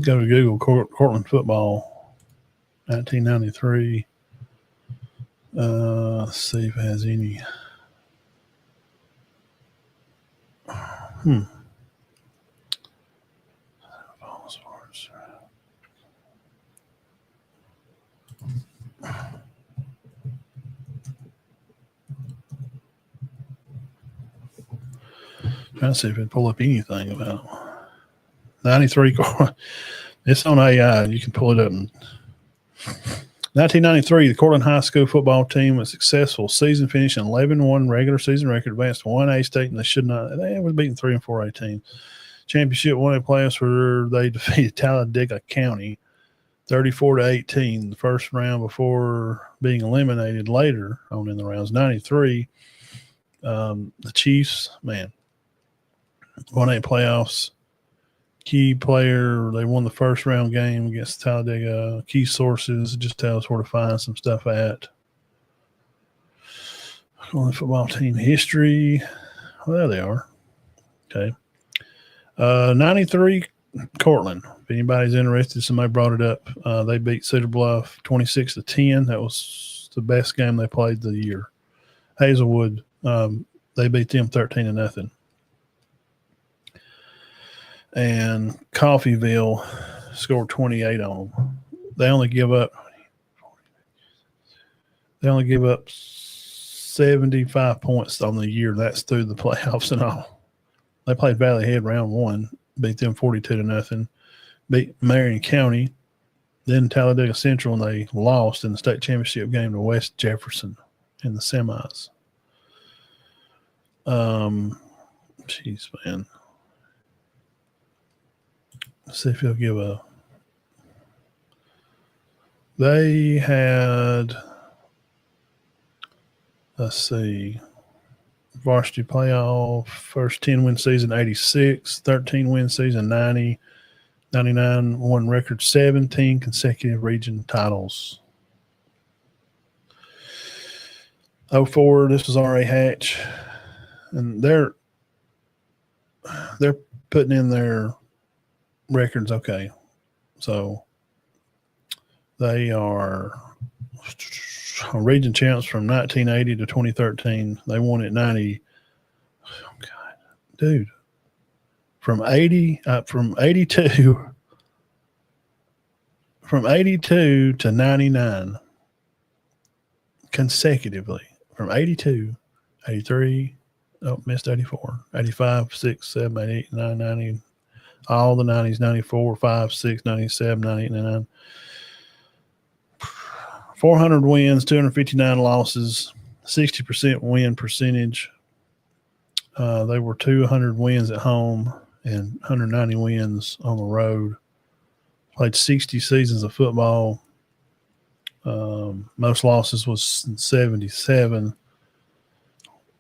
A: Go to Google Cortland football, 1993. Let's see if it has any. Trying to see if it pull up anything about 93. It's on AI. You can pull it up. 1993, the Cortland High School football team was successful. Season finished an 11-1 regular season record, advanced to 1A state, and they was beating 3 and 4A teams. Championship 1A playoffs where they defeated Talladega County 34-18 the first round before being eliminated later on in the rounds. 93, the Chiefs, man, 1A playoffs. Key player, they won the first round game against Talladega. Key sources, just tell us where to find some stuff at. On the football team history. Well, there they are. Okay. 93 Cortland. If anybody's interested, somebody brought it up. They beat Cedar Bluff 26-10. That was the best game they played the year. Hazelwood, they beat them 13-0. And Coffeyville scored 28 on them. They only give up 75 points on the year. That's through the playoffs and all. They played Valley Head round 1, beat them 42-0. Beat Marion County, then Talladega Central, and they lost in the state championship game to West Jefferson in the semis. Jeez, man. Let's see if he'll give a. They had, let's see, varsity playoff, first 10-win season, 86, 13-win season, 90, 99, won record, 17 consecutive region titles. 04, this was R.A. Hatch, and they're putting in their records. Okay, so they are region champs from 1980 to 2013. They won at 90. Oh God, dude, from 82 to 99 consecutively. From 82, 83, missed 84, 85, 6, 7, 8, 8, 9, 90. All the 90s, 94, 5, 6, 97, 98, 99. 400 wins, 259 losses, 60% win percentage. They were 200 wins at home and 190 wins on the road. Played 60 seasons of football. Most losses was 77.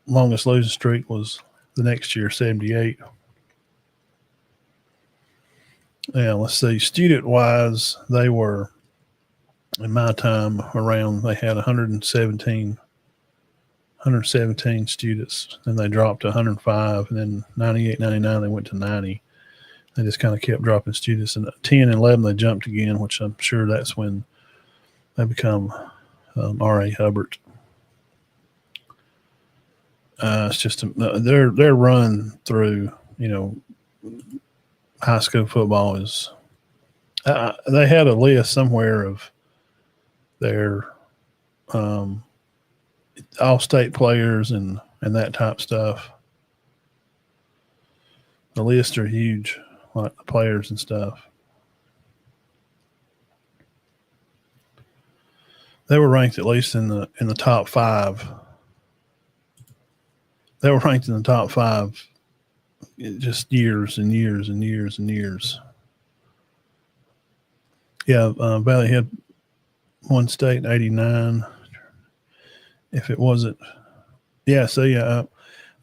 A: Longest losing streak was the next year, 78. Yeah, let's see. Student-wise, they were, in my time around, they had 117 117 students. Then they dropped to 105, and then 98, 99 they went to 90. They just kind of kept dropping students. And 10 and 11 they jumped again, which I'm sure that's when they become R.A. Hubbard. It's just their run through, high school football is. They had a list somewhere of their all-state players and that type stuff. The lists are huge, like the players and stuff. They were ranked at least in the top 5. They were ranked in the top 5 just years and years and years and years. Yeah, Valley had one state in 89. If it wasn't, yeah. So yeah,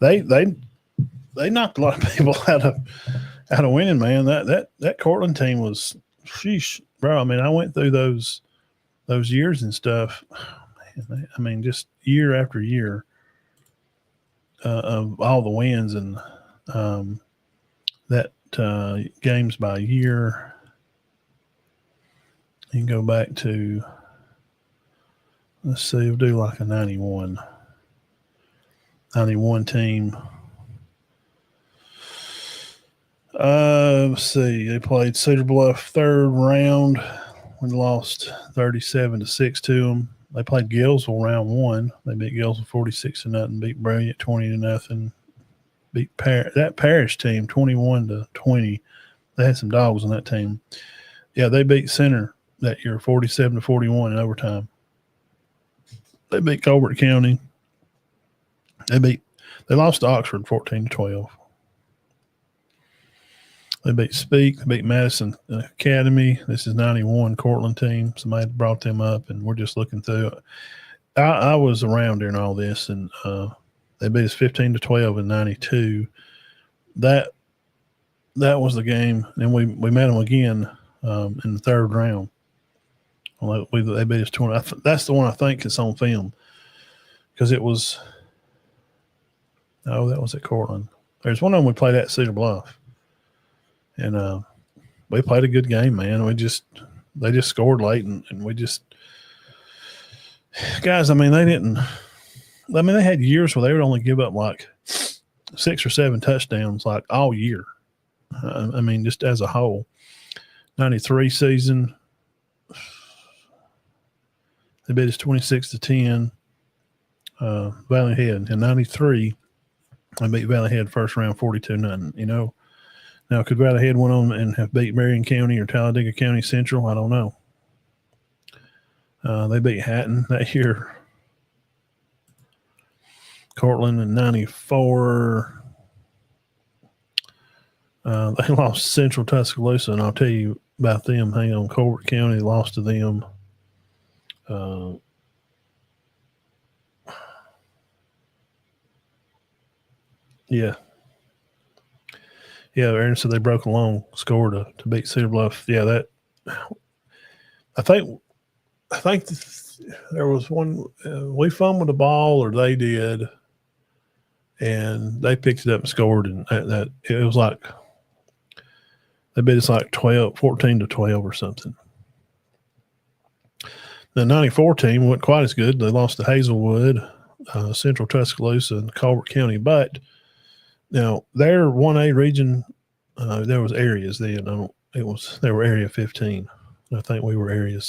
A: they knocked a lot of people out of winning. Man, that Cortland team was, sheesh, bro. I mean, I went through those years and stuff. Man, I mean, just year after year of all the wins and that games by year. You can go back to, let's see, we'll do like a 91 team. Let's see, they played Cedar Bluff third round. We lost 37-6 to them. They played Gillsville round 1. They beat Gillsville 46-0. Beat Brilliant 20-0. Beat that Parish team 21-20. They had some dogs on that team. Yeah, they beat Center that year 47-41 in overtime. They beat Colbert County. They lost to Oxford 14-12. They beat Speak. They beat Madison Academy. This is 91 Cortland team. Somebody brought them up, and we're just looking through it. I was around during all this, and they beat us 15-12 in 92. That was the game, and we met them again in the third round. They beat us 20. That's the one I think is on film because it was. Oh, that was at Cortland. There's one of them we played at Cedar Bluff, and we played a good game, man. They just scored late, and we just guys. I mean, they didn't. I mean, they had years where they would only give up like 6 or 7 touchdowns like all year. I mean, just as a whole. 93 season. They beat us 26-10. Valley Head in 93. They beat Valley Head first round 42-0. Now could Valley Head went on and have beat Marion County or Talladega County Central? I don't know. They beat Hatton that year. Cortland in 94. They lost Central Tuscaloosa, and I'll tell you about them. Hang on, Colbert County lost to them. Yeah, Aaron said they broke a long score to beat Cedar Bluff. Yeah, that I think there was one we fumbled the ball, or they did, and they picked it up and scored, and that it was like they beat us like 14-12 or something. The 94 team wasn't quite as good. They lost to Hazelwood, Central Tuscaloosa, and Colbert County. But now their 1A region, there was areas then. They were Area 15. I think we were Area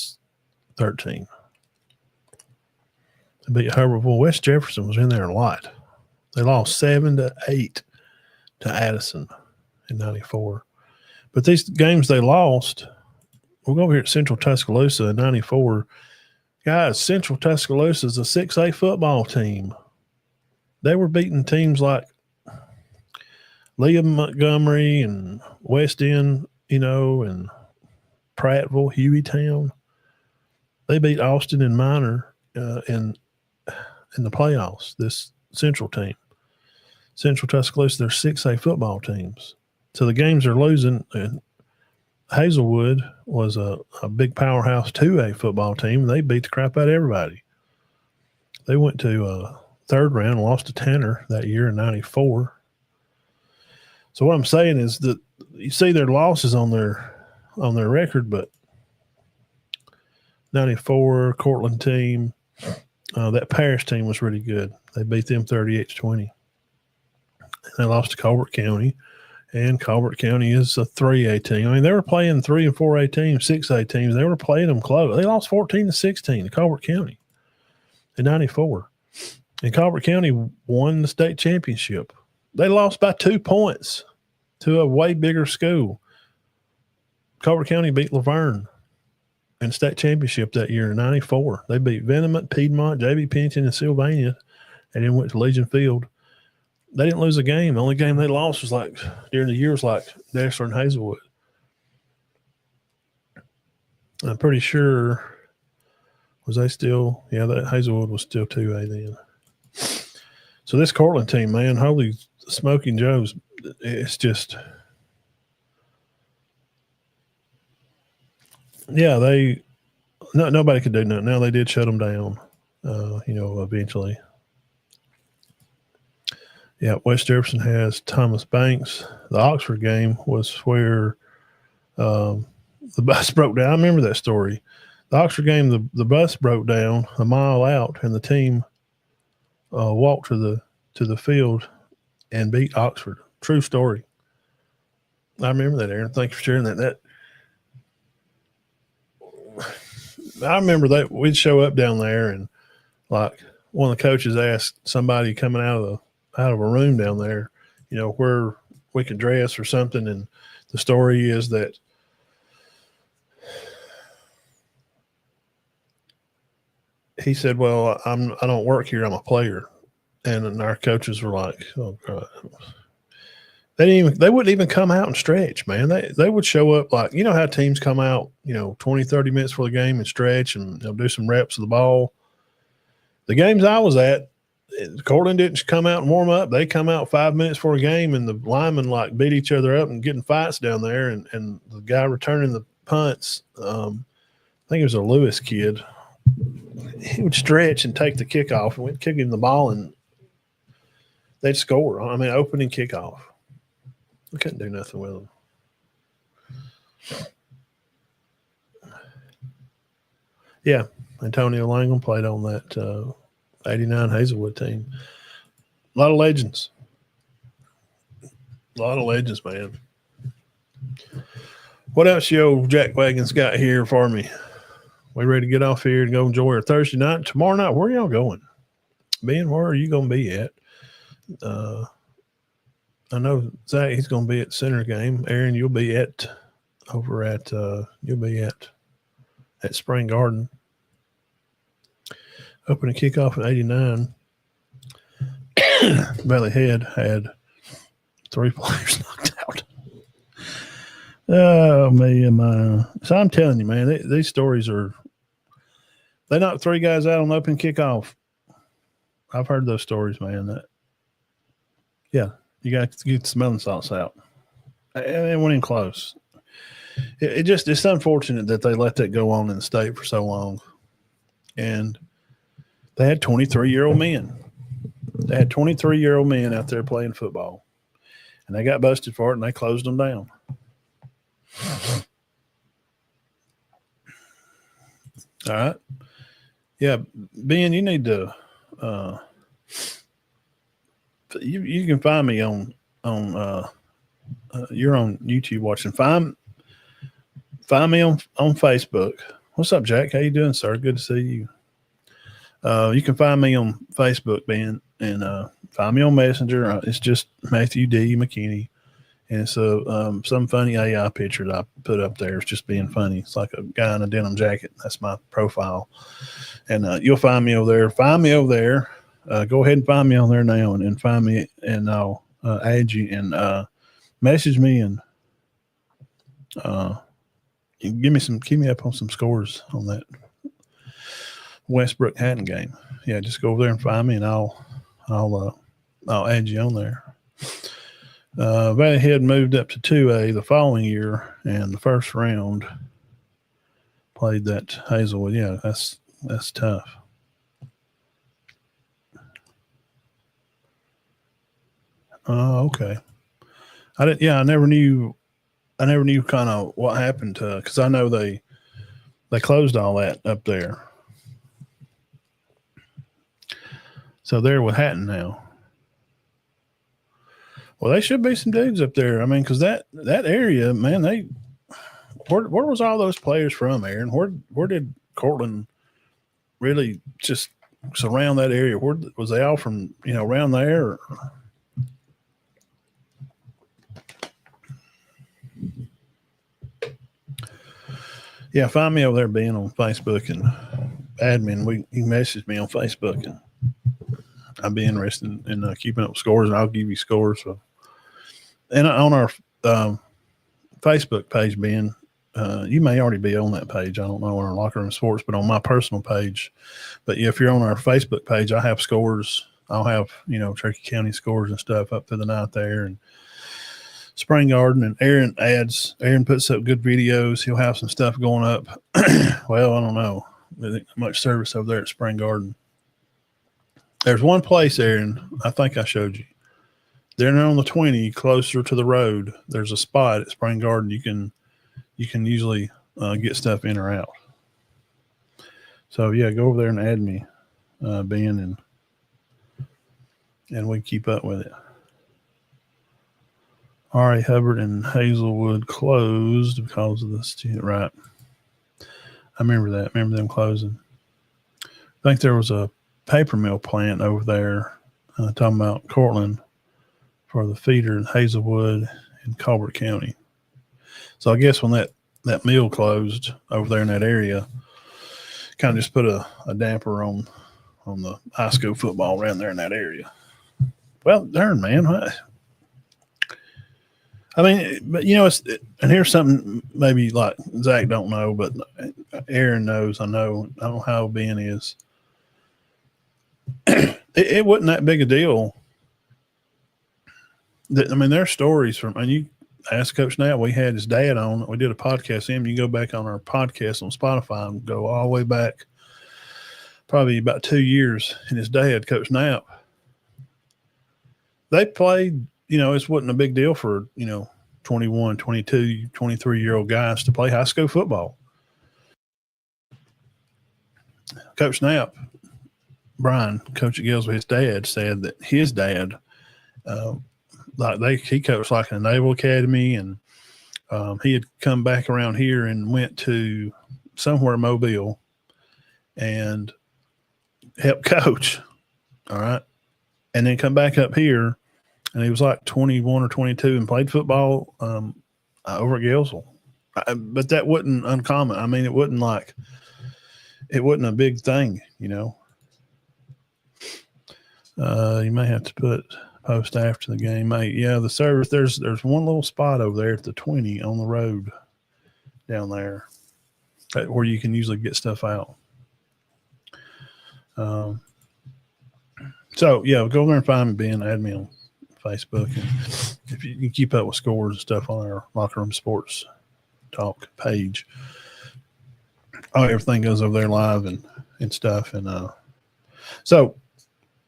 A: 13. They beat Hubbardville. West Jefferson was in there a lot. They lost 7-8 to Addison in 94. But these games they lost, we'll go over here at Central Tuscaloosa in 94. Guys, Central Tuscaloosa is a 6A football team. They were beating teams like Leah Montgomery and West End, and Prattville, Hueytown. They beat Austin and Minor in the playoffs, this Central team. Central Tuscaloosa, they're 6A football teams. So the games are losing. And Hazelwood was a big powerhouse 2A football team. They beat the crap out of everybody. They went to third round, lost to Tanner that year in '94. So what I'm saying is that you see their losses on their record, but '94 Cortland team, that Paris team was really good. They beat them 38-20. They lost to Colbert County, and Colbert County is a 3A team. I mean, they were playing 3 and 4A teams, 6A teams. They were playing them close. They lost 14-16 to Colbert County in '94. And Colbert County won the state championship. They lost by 2 points to a way bigger school. Colbert County beat Laverne in the state championship that year in '94. They beat Venomant, Piedmont, J.B. Pension, and Sylvania, and then went to Legion Field. They didn't lose a game. The only game they lost was like during the year was like Dexter and Hazelwood. I'm pretty sure was they still that Hazelwood was still 2A then. So this Cortland team, man, holy smoking Joes, it's just nobody could do nothing. Now they did shut them down, eventually. Yeah, West Jefferson has Thomas Banks. The Oxford game was where the bus broke down. I remember that story. The Oxford game, the bus broke down a mile out, and the team walked to the field and beat Oxford. True story. I remember that, Aaron. Thank you for sharing that. I remember that we'd show up down there, and like one of the coaches asked somebody coming out of a room down there, where we could dress or something. And the story is that he said, well, I don't work here. I'm a player. And our coaches were like, oh God. They wouldn't even come out and stretch, man. They would show up like, how teams come out, 20, 30 minutes for the game and stretch and they'll do some reps of the ball. The games I was at, Cortland didn't come out and warm up. They come out 5 minutes for a game, and the linemen like beat each other up and getting fights down there. And the guy returning the punts, I think it was a Lewis kid, he would stretch and take the kickoff and we'd kick him the ball and they'd score. I mean, opening kickoff. We couldn't do nothing with them. Yeah, Antonio Langham played on that 89 Hazelwood team. A lot of legends. A lot of legends, man. What else your old Jack Wagon's got here for me? We ready to get off here and go enjoy our Thursday night? Tomorrow night, where are y'all going? Ben, where are you going to be at? I know Zach, he's going to be at Center game. Aaron, you'll be at Spring Garden. Opening kickoff at 89. Valley Head had 3 players knocked out. Oh, man. So I'm telling you, man, these stories are – they knocked 3 guys out on open kickoff. I've heard those stories, man. You got to get the smelling salts out. It went in close. It's unfortunate that they let that go on in the state for so long. And they had 23-year-old men. They had 23-year-old men out there playing football. And they got busted for it, and they closed them down. All right. Yeah, Ben, you need to you can find me on you're on YouTube watching. Find me on Facebook. What's up, Jack? How you doing, sir? Good to see you. You can find me on Facebook, Ben, and find me on Messenger. It's just Matthew D. McKinney. And it's some funny AI picture that I put up there. It's just being funny. It's like a guy in a denim jacket. That's my profile. And you'll find me over there. Find me over there. Go ahead and find me on there now and find me, and I'll add you and message me and keep me up on some scores on that Westbrook Hatton game. Yeah, just go over there and find me, and I'll add you on there. Valley Head moved up to 2A the following year, and the first round played that Hazelwood. Yeah, that's tough. Oh, okay. I didn't. Yeah, I never knew. I never knew kind of what happened to, because I know they closed all that up there. So they're with Hatton now. Well, they should be some dudes up there. I mean, because that area, man, where was all those players from, Aaron? Where did Cortland really just surround that area? Where was they all from? Around there. Or? Yeah, find me over there, being on Facebook and admin. You message me on Facebook, and I'd be interested in keeping up scores, and I'll give you scores. So, and on our Facebook page, Ben, you may already be on that page. I don't know, on our Locker Room Sports, but on my personal page. But yeah, if you're on our Facebook page, I have scores. I'll have Cherokee County scores and stuff up to the night there, and Spring Garden. And Aaron puts up good videos. He'll have some stuff going up. Well, I don't know. Much service over there at Spring Garden. There's one place, Aaron, I think I showed you. They're on the 20, closer to the road. There's a spot at Spring Garden you can usually get stuff in or out. So yeah, go over there and add me, Ben, and we keep up with it. R.A. Hubbard and Hazelwood closed because of the student, right? I remember that. I remember them closing. I think there was a paper mill plant over there, talking about Cortland, for the feeder in Hazelwood in Colbert County. So I guess when that mill closed over there in that area, kind of just put a damper on the high school football around there in that area. Well, darn, man. I mean, but and here's something maybe like Zach don't know, but Aaron knows. I don't know how Ben is. It wasn't that big a deal. I mean, there's stories from, and you ask Coach Knapp, we had his dad on. We did a podcast with him. You go back on our podcast on Spotify and go all the way back, probably about 2 years. And his dad, Coach Knapp, they played, it wasn't a big deal for, 21, 22, 23-year-old guys to play high school football. Coach Knapp, Brian, Coach at Gillsville, his dad said that his dad, he coached like in the Naval Academy, and he had come back around here and went to somewhere in Mobile and helped coach. All right. And then come back up here, and he was like 21 or 22 and played football over at Gillsville. But that wasn't uncommon. I mean, it wasn't a big thing, You may have to post after the game, mate. Yeah, the service, there's one little spot over there at the 20 on the road down there where you can usually get stuff out. So yeah, go there and find me, Ben. Add me on Facebook, and if you can keep up with scores and stuff on our Locker Room Sports Talk page. Everything goes over there live and stuff. And so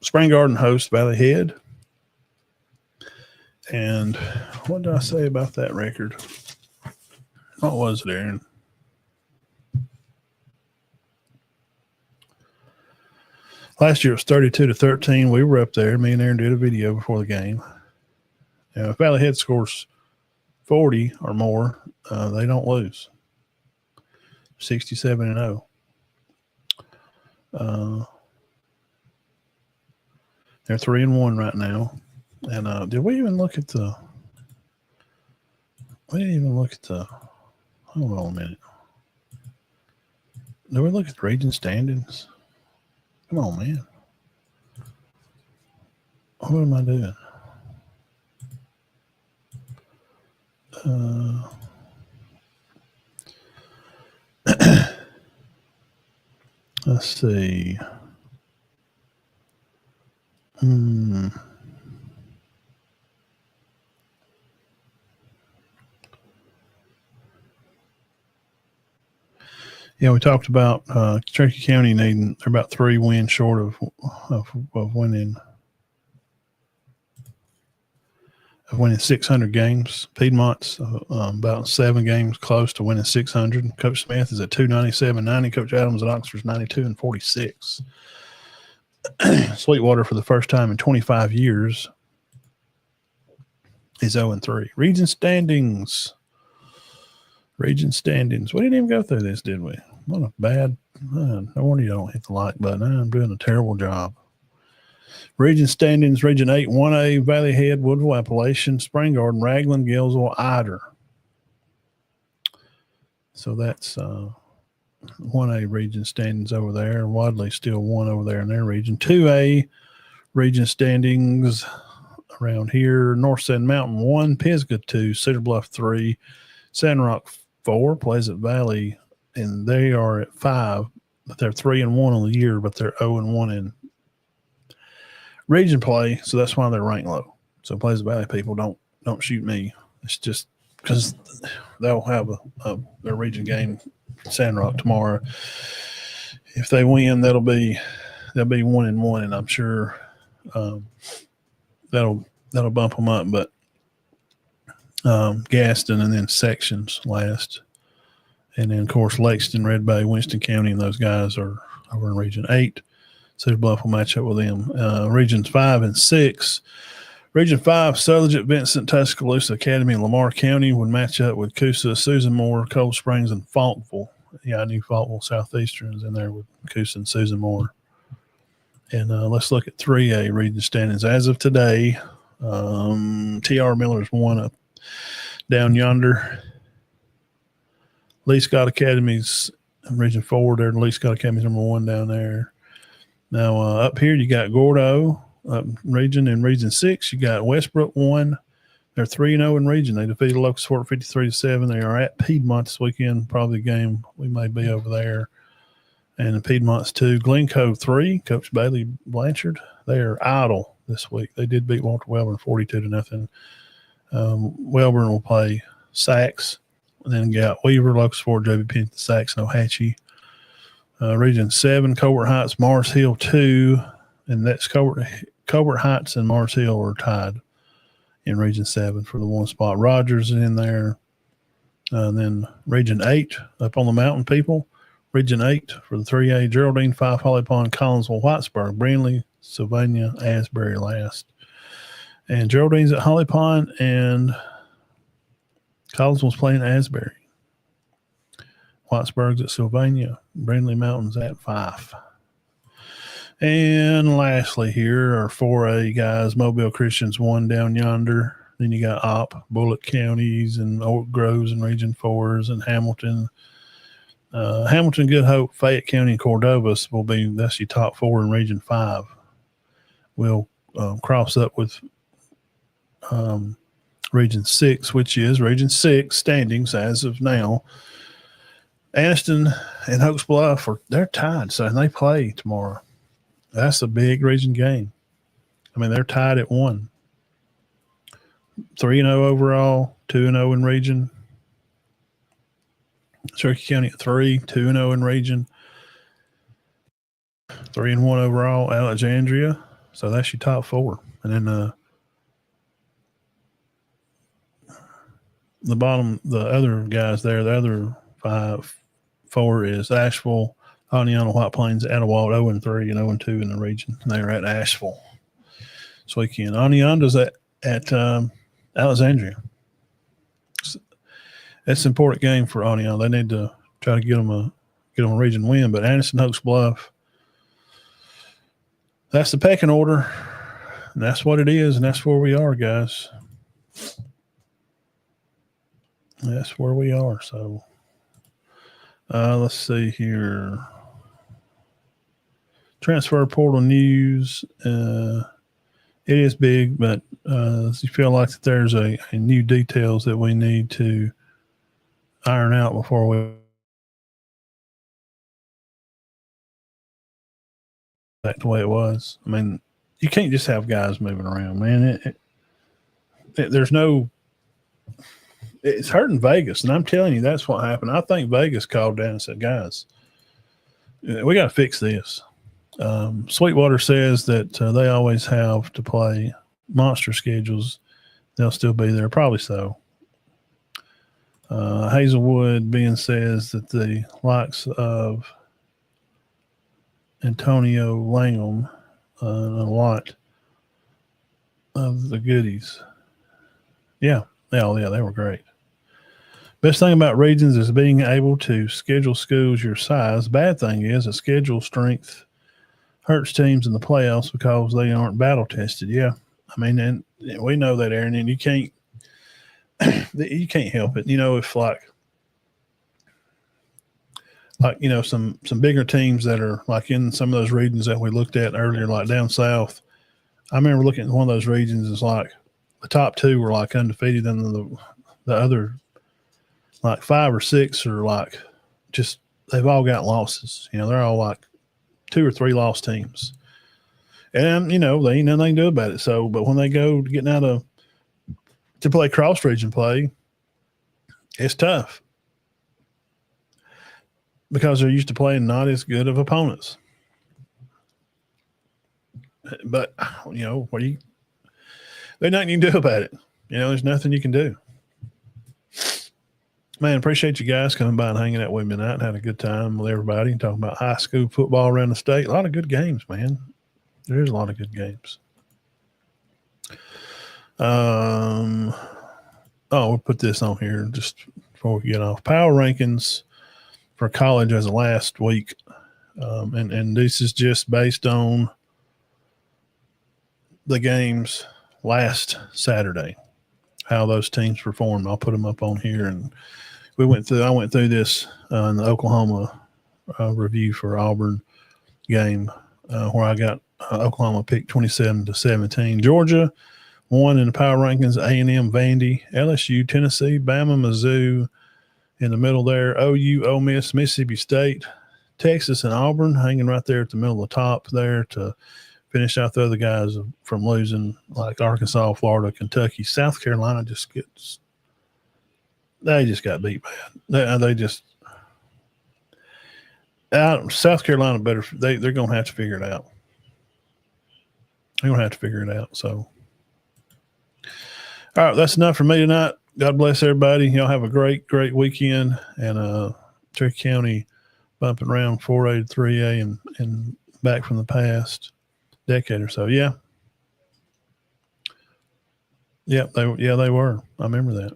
A: Spring Garden hosts Valley Head. And what did I say about that record? What was it, Aaron? Last year it was 32-13. We were up there. Me and Aaron did a video before the game. If Valley Head scores 40 or more, they don't lose. 67-0. They're 3-1 right now. And did we even look at the? We didn't even look at the. Hold on a minute. Did we look at the region standings? Come on, man. What am I doing? Let's see. Yeah, we talked about Cherokee County they're about 3 wins short of winning. of winning 600 games. Piedmont's about 7 games close to winning 600. Coach Smith is at 297.90. Coach Adams at Oxford's 92-46. Sweetwater, for the first time in 25 years, is 0-3. Region standings. We didn't even go through this, did we? What a bad. No wonder you don't hit the like button. I'm doing a terrible job. Region standings: Region 8, 1A, Valley Head, Woodville, Appalachian, Spring Garden, Raglan, Gainesville, Ider. So that's 1A region standings over there. Wadley still 1 over there in their region. 2A region standings around here: North Sand Mountain 1, Pisgah 2, Cedar Bluff 3, Sandrock 4, Pleasant Valley, and they are at 5. But they're 3-1 on the year, but they're 0-1 in region play, so that's why they're ranked low. So Pleasant Valley people don't shoot me. It's just because they'll have their region game Sandrock tomorrow. If they win, they'll be 1-1, and I'm sure that'll bump them up. But Gaston and then Sections last, and then of course Lexington, Red Bay, Winston County, and those guys are over in Region 8. Cedar Bluff will match up with them. Regions 5 and 6. Region 5, Sutherland, Vincent, Tuscaloosa Academy, and Lamar County would match up with Coosa, Susan Moore, Cold Springs, and Faulkville. Yeah, I knew Faulkville Southeastern is in there with Coosa and Susan Moore. And let's look at 3A region standings. As of today, T.R. Miller's 1 up down yonder. Lee Scott Academy's Region 4 there. Lee Scott Academy's number 1 down there. Now, up here, you got Gordo region. In Region 6, you got Westbrook 1. They're 3-0 in region. They defeated Locust Fork 53-7. They are at Piedmont this weekend. Probably a game we may be over there. And the Piedmont's 2. Glencoe 3. Coach Bailey Blanchard. They are idle this week. They did beat Walter Wellborn 42-0. Wellborn will play Sachs. And then got Weaver, Locust Fork, J.B. Pennington, Sachs, and Ohatchee. Region 7, Colbert Heights, Mars Hill 2, and that's Colbert Heights and Mars Hill are tied in Region 7 for the 1 spot. Rogers is in there. Then Region 8, up on the mountain, people. Region 8 for the 3A, Geraldine 5, Holly Pond, Collinsville, Whitesburg, Brindley, Sylvania, Asbury last. And Geraldine's at Holly Pond, and Collinsville's playing Asbury. Whitesburg's at Sylvania. Brindley Mountain's at 5. And lastly here are 4A guys. Mobile Christian's 1 down yonder. Then you got Opp, Bullitt counties, and Oak Groves and Region 4s, and Hamilton. Hamilton, Good Hope, Fayette County, and Cordovas that's your top 4 in Region 5. We'll cross up with Region 6, which is Region 6 standings as of now. Anniston and Hokes Bluff they're tied, so they play tomorrow. That's a big region game. I mean, they're tied at 1. 3-0 overall, 2-0 in region. Cherokee County at 3, 2-0 in region. 3-1 overall. Alexandria, so that's your top 4. And then the bottom, the other guys there, the other 4 is Asheville, Oneonta, White Plains, Attawald, 0-3 and 0-2 in the region. And they're at Asheville this weekend. Oneonta's at Alexandria. That's an important game for Oneonta. They need to try to get them a region win. But Anderson, Hokes Bluff, that's the pecking order. And that's what it is, and that's where we are, guys. That's where we are. So let's see here. Transfer portal news. It is big, but you feel like that there's a new details that we need to iron out before we back the way it was. I mean, you can't just have guys moving around, man. There's no. It's hurting Vegas, and I'm telling you, that's what happened. I think Vegas called down and said, "Guys, we got to fix this." Sweetwater says that they always have to play monster schedules they'll still be there, probably so. Hazelwood being says that the likes of Antonio Langham and a lot of the goodies. Yeah, they were great. Best thing about regions is being able to schedule schools your size. Bad thing is that schedule strength hurts teams in the playoffs because they aren't battle tested. Yeah, I mean, and we know that, Aaron, and you can't help it. If some bigger teams that are like in some of those regions that we looked at earlier, like down south. I remember looking at one of those regions. It's like the top two were like undefeated, and the other like 5 or 6 are like just they've all got losses. They're all like 2 or 3 lost teams, and they ain't nothing to do about it. So, but when they go to getting out to play cross region play, it's tough because they're used to playing not as good of opponents. But there's nothing you can do about it. There's nothing you can do. Man, appreciate you guys coming by and hanging out with me tonight. Had a good time with everybody and talking about high school football around the state. A lot of good games, man. There's a lot of good games. We'll put this on here just before we get off. Power rankings for college as of last week. And this is just based on the games last Saturday, how those teams performed. I'll put them up on here. And I went through this in the Oklahoma review for Auburn game where I got Oklahoma picked 27-17. Georgia won in the power rankings. A&M, Vandy, LSU, Tennessee, Bama, Mizzou in the middle there. OU, Ole Miss, Mississippi State, Texas, and Auburn hanging right there at the middle of the top there to finish out the other guys from losing, like Arkansas, Florida, Kentucky. South Carolina just got beat bad. South Carolina better. They're going to have to figure it out. They're going to have to figure it out. So, all right, that's enough for me tonight. God bless everybody. Y'all have a great, great weekend. And Cherokee County bumping around 4A to 3A and back from the past decade or so. Yeah. Yeah, they were. I remember that.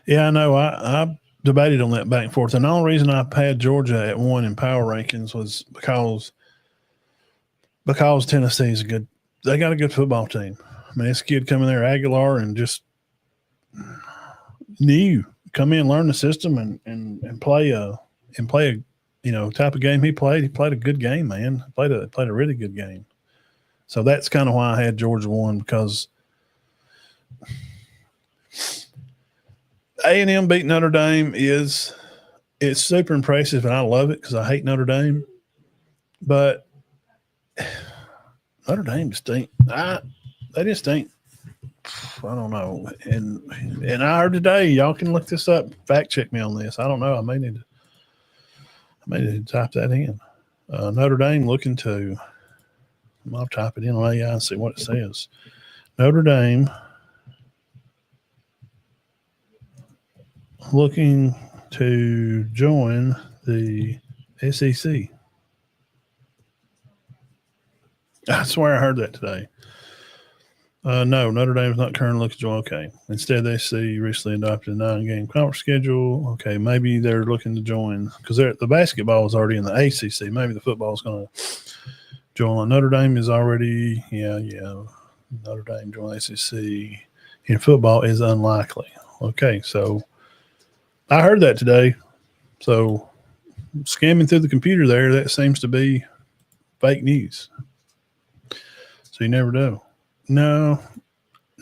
A: Yeah, I know. I debated on that back and forth. And the only reason I had Georgia at 1 in power rankings was because Tennessee is they got a good football team. I mean, this kid coming there, Aguilar, and just come in, learn the system and play a type of game he played. He played a good game, man. Played a really good game. So that's kind of why I had Georgia 1, because A&M beat Notre Dame it's super impressive, and I love it because I hate Notre Dame. But Notre Dame just ain't. They just ain't. I don't know. And I heard today, y'all can look this up, fact check me on this. I don't know. I may need to type that in. Notre Dame looking to. I'll type it in on AI and see what it says. Notre Dame looking to join the SEC. I swear I heard that today. No, Notre Dame is not currently looking to join. Okay. Instead, the SEC recently adopted a 9-game conference schedule. Okay, maybe they're looking to join because the basketball is already in the ACC. Maybe the football is going to join. Notre Dame is already, Notre Dame join the SEC. In football is unlikely. Okay, so I heard that today. So scamming through the computer there, that seems to be fake news. So you never know. No,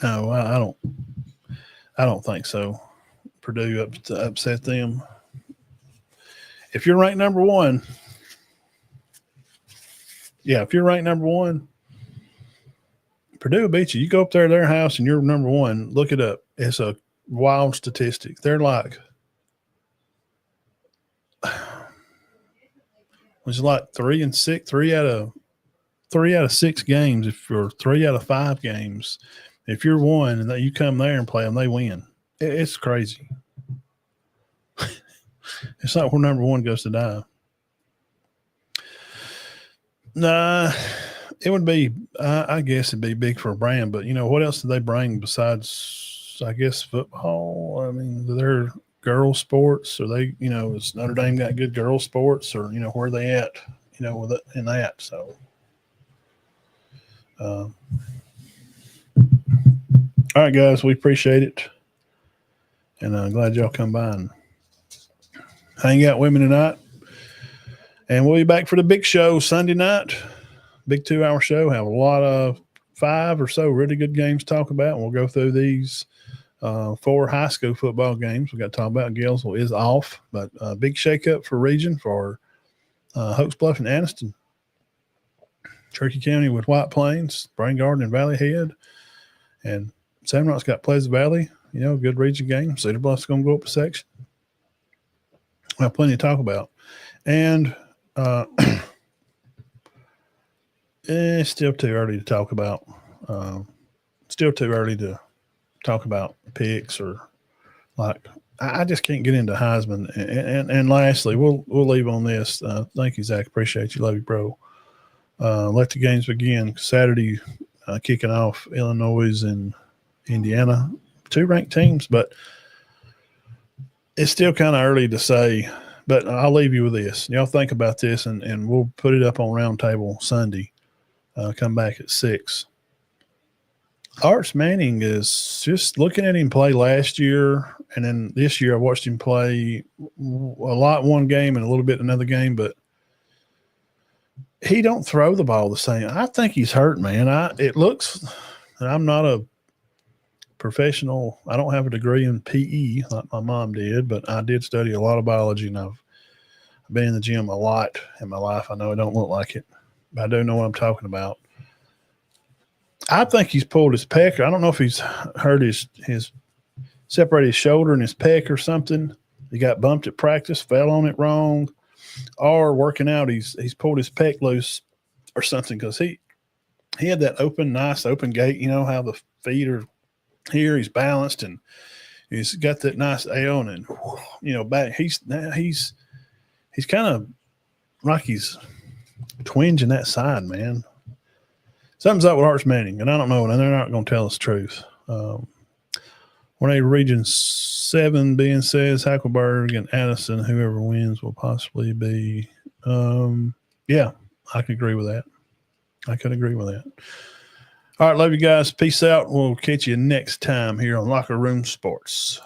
A: I don't think so. Purdue upset them. If you're ranked number 1, Purdue beat you. You go up there to their house and you're number 1. Look it up. It's a wild statistic. They're like, was it like 3 out of 3 out of 6 games, if you're 3 out of 5 games, if you're one and you come there and play them, they win. It's crazy. It's not where number one goes to die. Nah, it would be, I guess it'd be big for a brand, but what else do they bring besides, I guess, football? I mean, they're girls sports, or they, is Notre Dame got good girls sports, or, where are they at, with it in that. So, all right, guys, we appreciate it. And I'm glad y'all come by and hang out with me tonight. And we'll be back for the big show Sunday night. Big 2-hour show. Have a lot of 5 or so really good games to talk about. And we'll go through these 4 high school football games. We got to talk about Gainesville is off, but big shakeup for region for Hopes Bluff and Anniston. Cherokee County with White Plains, Brain Garden and Valley Head. And San Rock's got Pleasant Valley, good region game. Cedar Bluff's going to go up a section. We'll have plenty to talk about. And it's still too early to talk about. Picks or I just can't get into Heisman. And lastly, we'll leave on this. Thank you, Zach. Appreciate you. Love you, bro. Let the games begin. Saturday, kicking off Illinois and Indiana, 2 ranked teams, but it's still kind of early to say. But I'll leave you with this. Y'all think about this, and we'll put it up on Roundtable Sunday. Come back at 6. Arch Manning is just looking at him play last year, and then this year I watched him play a lot one game and a little bit another game, but he don't throw the ball the same. I think he's hurt, man. It looks – I'm not a professional. I don't have a degree in PE like my mom did, but I did study a lot of biology, and I've been in the gym a lot in my life. I know it don't look like it, but I do know what I'm talking about. I think he's pulled his pec. I don't know if he's hurt his separated his shoulder and his pec or something. He got bumped at practice, fell on it wrong, or working out he's pulled his pec loose or something, because he had that nice open gait. You know how the feet are here. He's balanced and he's got that nice L, and back. He's kind of like he's twinging that side, man. Something's up with Arch Manning, and I don't know, and they're not going to tell us the truth. When a Region 7 being says Hackleburg and Addison, whoever wins will possibly be yeah, I could agree with that. All right, love you guys. Peace out. We'll catch you next time here on Locker Room Sports.